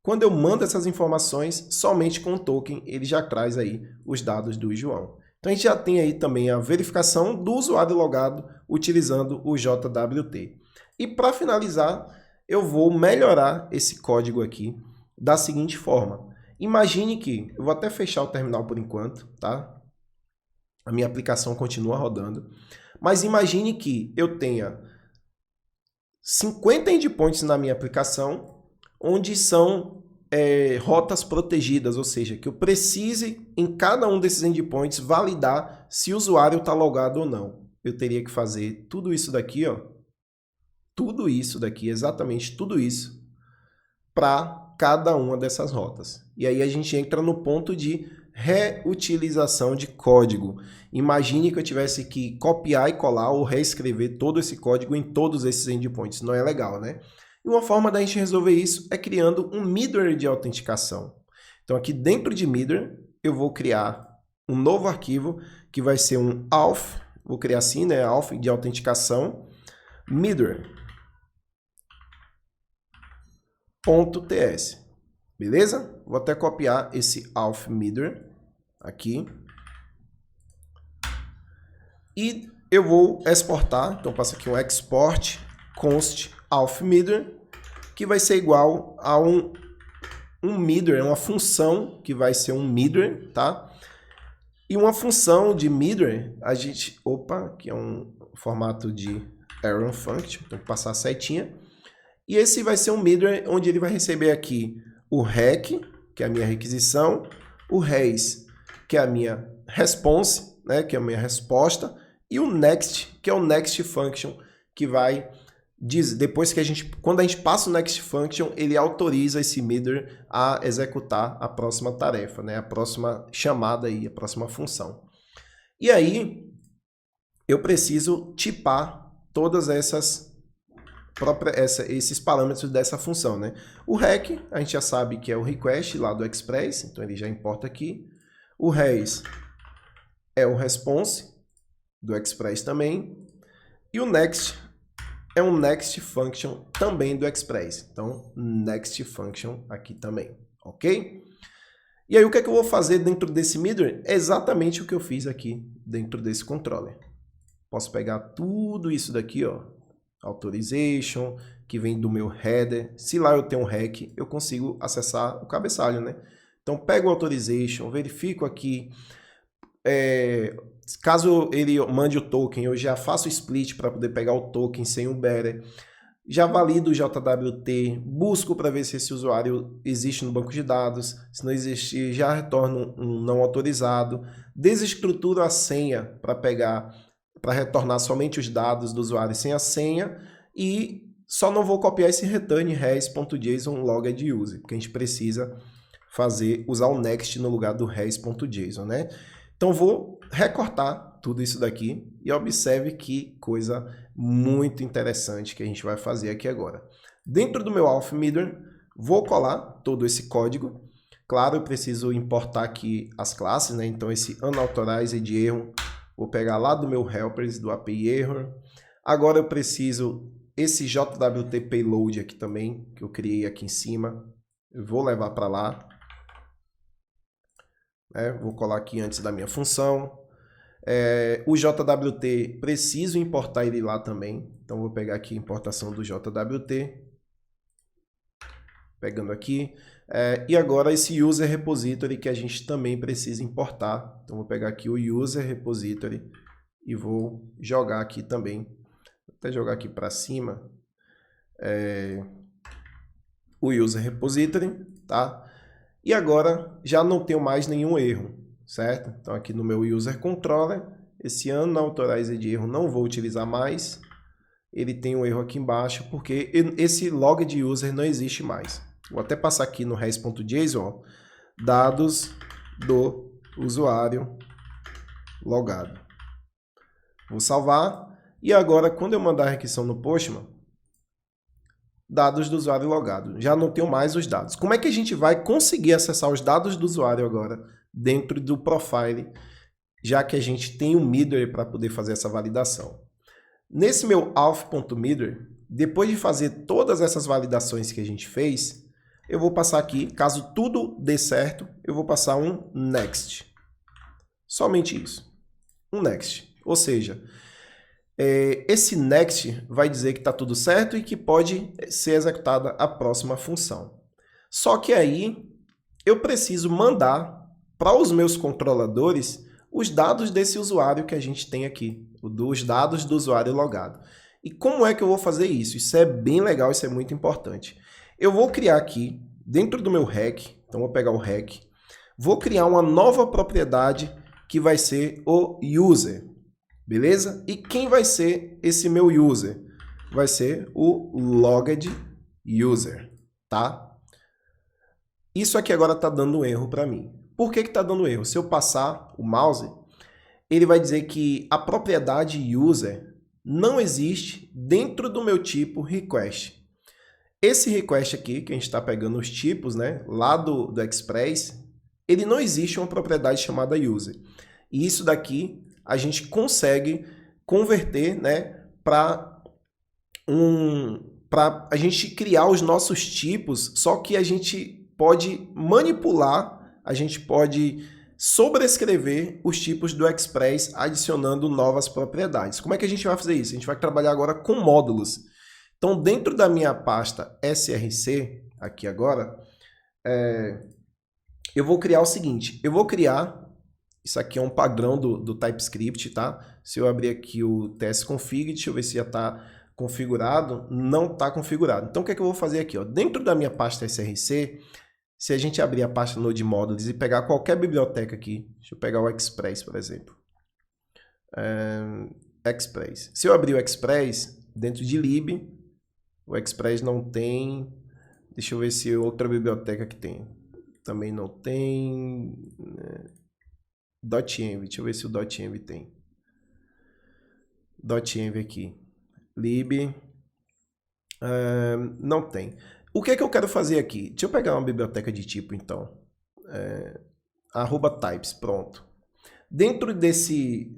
Quando eu mando essas informações, somente com o token, ele já traz aí os dados do João. Então, a gente já tem aí também a verificação do usuário logado utilizando o JWT. E para finalizar, eu vou melhorar esse código aqui da seguinte forma. Imagine que, eu vou até fechar o terminal por enquanto, tá? A minha aplicação continua rodando. Mas imagine que eu tenha 50 endpoints na minha aplicação, onde são rotas protegidas, ou seja, que eu precise em cada um desses endpoints validar se o usuário está logado ou não. Eu teria que fazer tudo isso daqui, ó, tudo isso daqui, exatamente tudo isso, para cada uma dessas rotas. E aí a gente entra no ponto de reutilização de código. Imagine que eu tivesse que copiar e colar ou reescrever todo esse código em todos esses endpoints. Não é legal, né? E uma forma da gente resolver isso é criando um middleware de autenticação. Então aqui dentro de middleware eu vou criar um novo arquivo que vai ser um auth, vou criar assim, né, auth de autenticação, middleware.ts. Beleza? Vou até copiar esse auth middleware aqui. E eu vou exportar, então passa aqui um export const auth middleware, que vai ser igual a um middleware, uma função que vai ser um middleware, tá? E uma função de middleware, a gente, aqui é um formato de arrow function, então passar a setinha. E esse vai ser um middleware onde ele vai receber aqui o rec, que é a minha requisição, o res, que é a minha response, né, que é a minha resposta, e o next, que é o next function, que vai dizer, depois que quando a gente passa o next function, ele autoriza esse middleware a executar a próxima tarefa, né, a próxima chamada aí, a próxima função. E aí eu preciso tipar todas esses parâmetros dessa função, né? O rec, a gente já sabe que é o request lá do Express, então ele já importa aqui. O res é o response do Express também. E o next é um next function também do Express. Então, next function aqui também, ok? E aí o que é que eu vou fazer dentro desse middleware? É exatamente o que eu fiz aqui dentro desse controller. Posso pegar tudo isso daqui, ó, authorization, que vem do meu header. Se lá eu tenho um rec, eu consigo acessar o cabeçalho, né? Então, pego o authorization, verifico aqui. Caso ele mande o token, eu já faço o split para poder pegar o token sem o bearer. Já valido o JWT, busco para ver se esse usuário existe no banco de dados. Se não existir, já retorno um não autorizado. Desestruturo a senha para retornar somente os dados do usuário sem a senha. E só não vou copiar esse return res.json logged user, porque a gente precisa usar o next no lugar do res.json, né? Então vou recortar tudo isso daqui e observe que coisa muito interessante que a gente vai fazer aqui agora. Dentro do meu auth middleware, vou colar todo esse código. Claro, eu preciso importar aqui as classes, né? Então esse unauthorized erro, vou pegar lá do meu helpers, do API error. Agora eu preciso esse JWT payload aqui também, que eu criei aqui em cima. Eu vou levar para lá. Vou colar aqui antes da minha função. O JWT, preciso importar ele lá também. Então, vou pegar aqui a importação do JWT. Pegando aqui. E agora esse user repository que a gente também precisa importar. Então, vou pegar aqui o user repository e vou jogar aqui também. Vou até jogar aqui para cima. O user repository, tá? E agora já não tenho mais nenhum erro, certo? Então aqui no meu user controller, esse unauthorized erro não vou utilizar mais. Ele tem um erro aqui embaixo porque esse log de user não existe mais. Vou até passar aqui no res.json, dados do usuário logado. Vou salvar e agora quando eu mandar a requisição no Postman, dados do usuário logado. Já não tenho mais os dados. Como é que a gente vai conseguir acessar os dados do usuário agora dentro do profile, já que a gente tem um middleware para poder fazer essa validação? Nesse meu auth.middleware, depois de fazer todas essas validações que a gente fez, eu vou passar aqui, caso tudo dê certo, eu vou passar um next. Somente isso. Um next. Ou seja, esse next vai dizer que está tudo certo e que pode ser executada a próxima função. Só que aí eu preciso mandar para os meus controladores os dados desse usuário que a gente tem aqui, os dados do usuário logado. E como é que eu vou fazer isso? Isso é bem legal, isso é muito importante. Eu vou criar aqui, dentro do meu REC, então vou pegar o REC, vou criar uma nova propriedade que vai ser o user, beleza? E quem vai ser esse meu user? Vai ser o logged user, tá? Isso aqui agora está dando um erro para mim. Por que está dando erro? Se eu passar o mouse, ele vai dizer que a propriedade user não existe dentro do meu tipo request. Esse request aqui, que a gente está pegando os tipos, né, lá do Express, ele não existe uma propriedade chamada user. E isso daqui a gente consegue converter, né, para a gente criar os nossos tipos, só que a gente pode manipular, a gente pode sobrescrever os tipos do Express adicionando novas propriedades. Como é que a gente vai fazer isso? A gente vai trabalhar agora com módulos. Então, dentro da minha pasta src, aqui agora, eu vou criar o seguinte, eu vou criar, isso aqui é um padrão do TypeScript, tá? Se eu abrir aqui o tsconfig, deixa eu ver se já está configurado, não está configurado. Então, o que é que eu vou fazer aqui? Ó? Dentro da minha pasta src, se a gente abrir a pasta Node Modules e pegar qualquer biblioteca aqui, deixa eu pegar o Express, por exemplo. Express. Se eu abrir o Express, dentro de lib, o Express não tem. Deixa eu ver se outra biblioteca que tem. Também não tem. .env. Deixa eu ver se o .env tem. .env aqui. Lib. Não tem. O que é que eu quero fazer aqui? Deixa eu pegar uma biblioteca de tipo, então. @types. Pronto. Dentro desse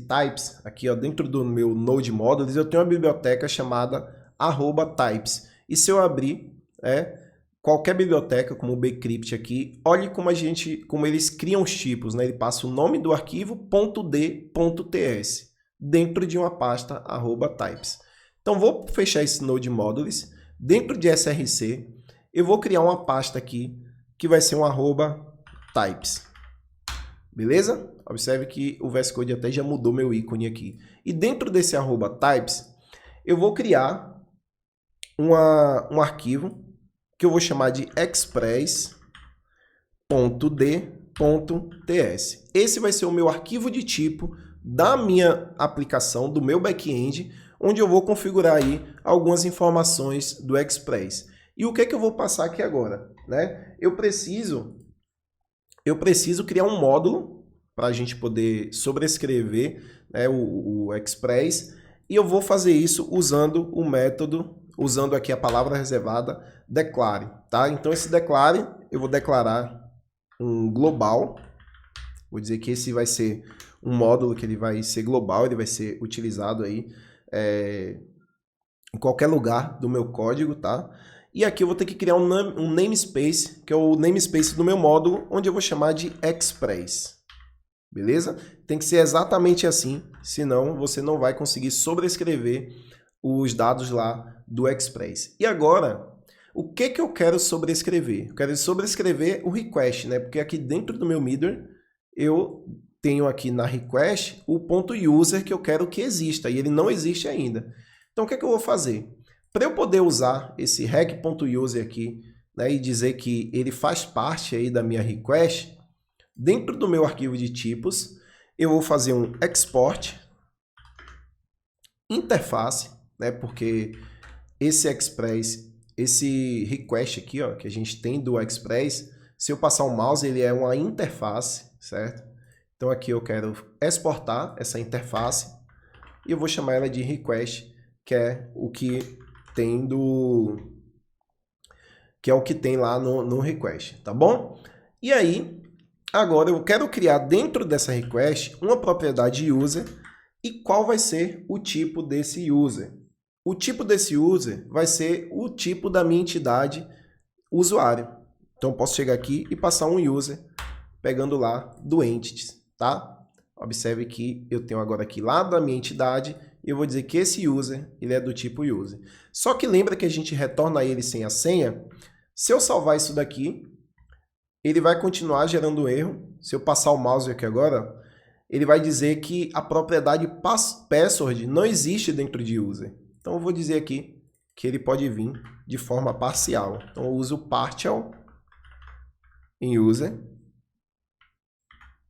types, aqui, ó, dentro do meu Node Modules, eu tenho uma biblioteca chamada @types. E se eu abrir qualquer biblioteca, como o bcrypt aqui, olhe como eles criam os tipos, né? Ele passa o nome do arquivo .d.ts dentro de uma pasta @types. Então vou fechar esse Node Modules. Dentro de src, eu vou criar uma pasta aqui que vai ser um @types. Beleza? Observe que o VS Code até já mudou meu ícone aqui. E dentro desse @types, eu vou criar um arquivo que eu vou chamar de express.d.ts. Esse vai ser o meu arquivo de tipo da minha aplicação, do meu back-end, onde eu vou configurar aí algumas informações do Express. E o que é que eu vou passar aqui agora? Né? Eu preciso criar um módulo para a gente poder sobrescrever, né, o Express, e eu vou fazer isso usando o método, usando aqui a palavra reservada declare, tá? Então esse declare, eu vou declarar um global, vou dizer que esse vai ser um módulo que ele vai ser global, ele vai ser utilizado aí em qualquer lugar do meu código, tá? E aqui eu vou ter que criar um namespace, que é o namespace do meu módulo, onde eu vou chamar de Express. Beleza? Tem que ser exatamente assim, senão você não vai conseguir sobrescrever os dados lá do Express. E agora, o que que eu quero sobrescrever? Eu quero sobrescrever o request, né? Porque aqui dentro do meu middleware, eu tenho aqui na request o .user que eu quero que exista, e ele não existe ainda. Então, o que é que eu vou fazer? Para eu poder usar esse rec.user aqui, né, e dizer que ele faz parte aí da minha request, dentro do meu arquivo de tipos, eu vou fazer um export interface, né, porque esse Express, esse request aqui, ó, que a gente tem do Express, se eu passar o mouse, ele é uma interface, certo? Então aqui eu quero exportar essa interface e eu vou chamar ela de request, que é o que tem lá no request, tá bom? E aí, agora eu quero criar dentro dessa request uma propriedade user e qual vai ser o tipo desse user. o tipo desse user vai ser o tipo da minha entidade usuário. Então, eu posso chegar aqui e passar um user pegando lá do entities, tá? Observe que eu tenho agora aqui lá da minha entidade e eu vou dizer que esse user, ele é do tipo user. Só que lembra que a gente retorna ele sem a senha? Se eu salvar isso daqui, ele vai continuar gerando erro. Se eu passar o mouse aqui agora, ele vai dizer que a propriedade password não existe dentro de user. Então eu vou dizer aqui que ele pode vir de forma parcial. Então eu uso partial em user.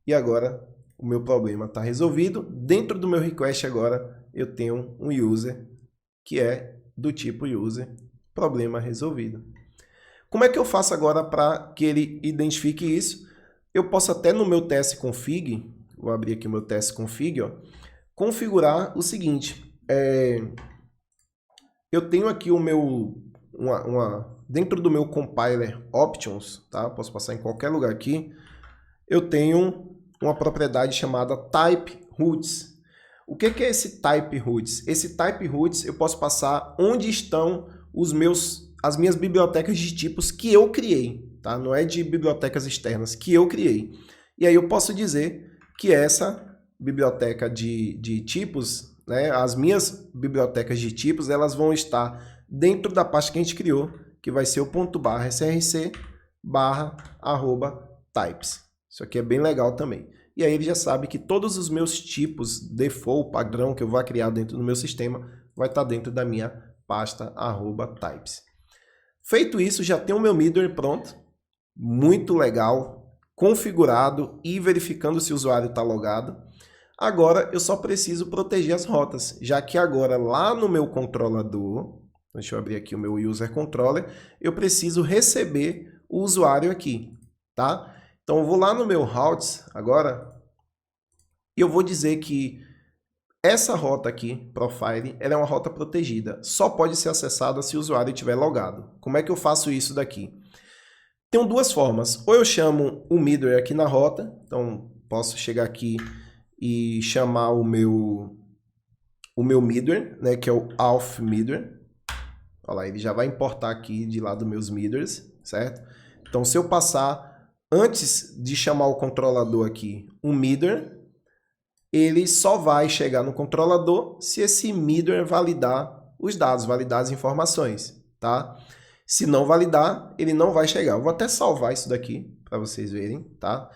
E agora o meu problema está resolvido. Dentro do meu request agora eu tenho um user que é do tipo user. Problema resolvido. Como é que eu faço agora para que ele identifique isso? Eu posso até no meu test config, vou abrir aqui o meu test config, ó, configurar o seguinte. Eu tenho aqui o meu, dentro do meu compiler options, tá? Posso passar em qualquer lugar aqui. Eu tenho uma propriedade chamada type roots. O que é esse type roots? Esse type roots eu posso passar onde estão as minhas bibliotecas de tipos que eu criei, tá? Não é de bibliotecas externas, que eu criei. E aí eu posso dizer que essa biblioteca de tipos, né, as minhas bibliotecas de tipos, elas vão estar dentro da pasta que a gente criou, que vai ser o .src/@types. Isso aqui é bem legal também. E aí ele já sabe que todos os meus tipos default, padrão, que eu vou criar dentro do meu sistema, vai estar dentro da minha pasta @types. Feito isso, já tem o meu middleware pronto. Muito legal, configurado e verificando se o usuário está logado. Agora eu só preciso proteger as rotas, já que agora lá no meu controlador, deixa eu abrir aqui o meu user controller, eu preciso receber o usuário aqui, tá? Então eu vou lá no meu routes agora e eu vou dizer que essa rota aqui, profile, ela é uma rota protegida. Só pode ser acessada se o usuário estiver logado. Como é que eu faço isso daqui? Tem duas formas. Ou eu chamo o middleware aqui na rota. Então, posso chegar aqui e chamar o meu middleware, né, que é o auth middleware. Olha lá, ele já vai importar aqui de lá dos meus middlewares, certo? Então, se eu passar, antes de chamar o controlador aqui, um middleware, ele só vai chegar no controlador se esse middleware validar os dados, validar as informações, tá? Se não validar, ele não vai chegar. Eu vou até salvar isso daqui para vocês verem, tá?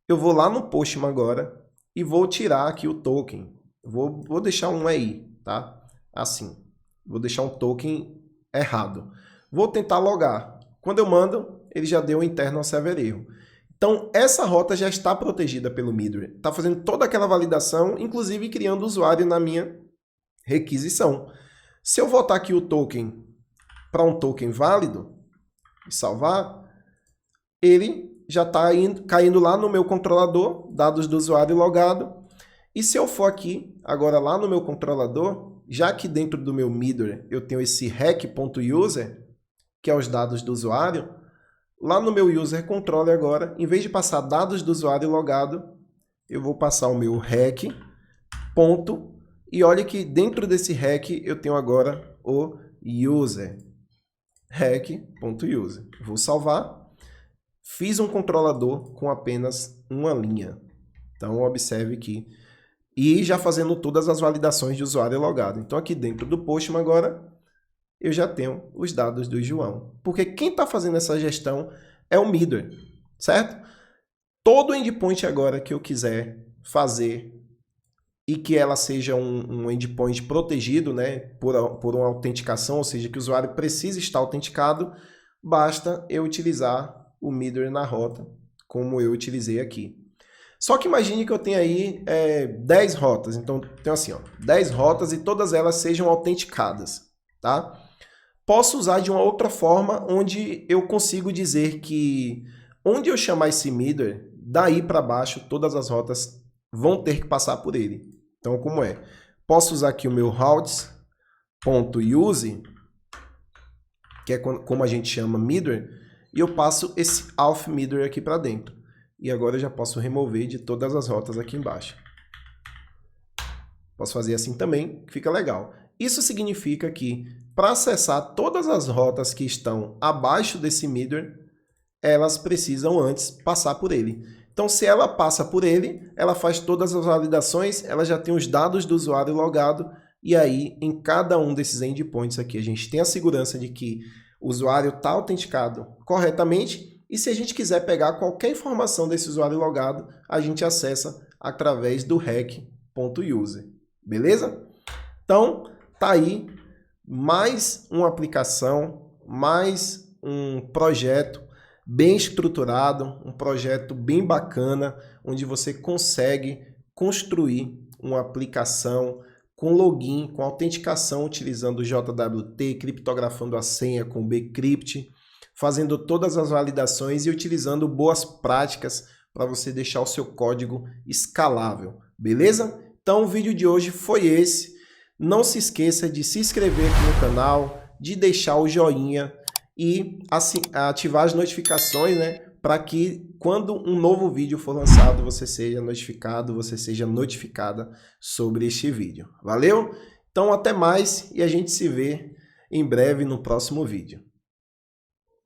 Eu vou lá no Postman agora e vou tirar aqui o token. Vou deixar um aí, tá? Assim. Vou deixar um token errado. Vou tentar logar. Quando eu mando, ele já deu um internal server erro. Então, essa rota já está protegida pelo middleware. Está fazendo toda aquela validação, inclusive criando usuário na minha requisição. Se eu voltar aqui o token para um token válido e salvar, ele já está caindo lá no meu controlador, dados do usuário logado. E se eu for aqui, agora lá no meu controlador, já que dentro do meu middleware eu tenho esse rec.user, que é os dados do usuário, lá no meu user controller agora, em vez de passar dados do usuário logado, eu vou passar o meu rec. Ponto, e olha que dentro desse rec eu tenho agora o user. rec.user. Vou salvar. Fiz um controlador com apenas uma linha. Então observe que... E já fazendo todas as validações de usuário logado. Então aqui dentro do Postman agora, eu já tenho os dados do João. Porque quem está fazendo essa gestão é o middleware, certo? Todo endpoint agora que eu quiser fazer e que ela seja um endpoint protegido, né, por uma autenticação, ou seja, que o usuário precisa estar autenticado, basta eu utilizar o middleware na rota, como eu utilizei aqui. Só que imagine que eu tenho aí 10 rotas. Então, tenho assim, ó, 10 rotas e todas elas sejam autenticadas, tá? Posso usar de uma outra forma, onde eu consigo dizer que onde eu chamar esse middleware, daí para baixo, todas as rotas vão ter que passar por ele. Então, como é? Posso usar aqui o meu routes.use, que é como a gente chama middleware, e eu passo esse auth middleware aqui para dentro. E agora eu já posso remover de todas as rotas aqui embaixo. Posso fazer assim também, que fica legal. Isso significa que para acessar todas as rotas que estão abaixo desse middleware, elas precisam antes passar por ele. Então, se ela passa por ele, ela faz todas as validações, ela já tem os dados do usuário logado, e aí em cada um desses endpoints aqui a gente tem a segurança de que o usuário está autenticado corretamente, e se a gente quiser pegar qualquer informação desse usuário logado, a gente acessa através do rec.user, beleza? Então, tá aí mais uma aplicação, mais um projeto bem estruturado, um projeto bem bacana, onde você consegue construir uma aplicação com login, com autenticação utilizando o JWT, criptografando a senha com o Bcrypt, fazendo todas as validações e utilizando boas práticas para você deixar o seu código escalável, beleza? Então o vídeo de hoje foi esse. Não se esqueça de se inscrever aqui no canal, de deixar o joinha e ativar as notificações, né? Para que quando um novo vídeo for lançado, você seja notificado, você seja notificada sobre este vídeo. Valeu? Então até mais e a gente se vê em breve no próximo vídeo.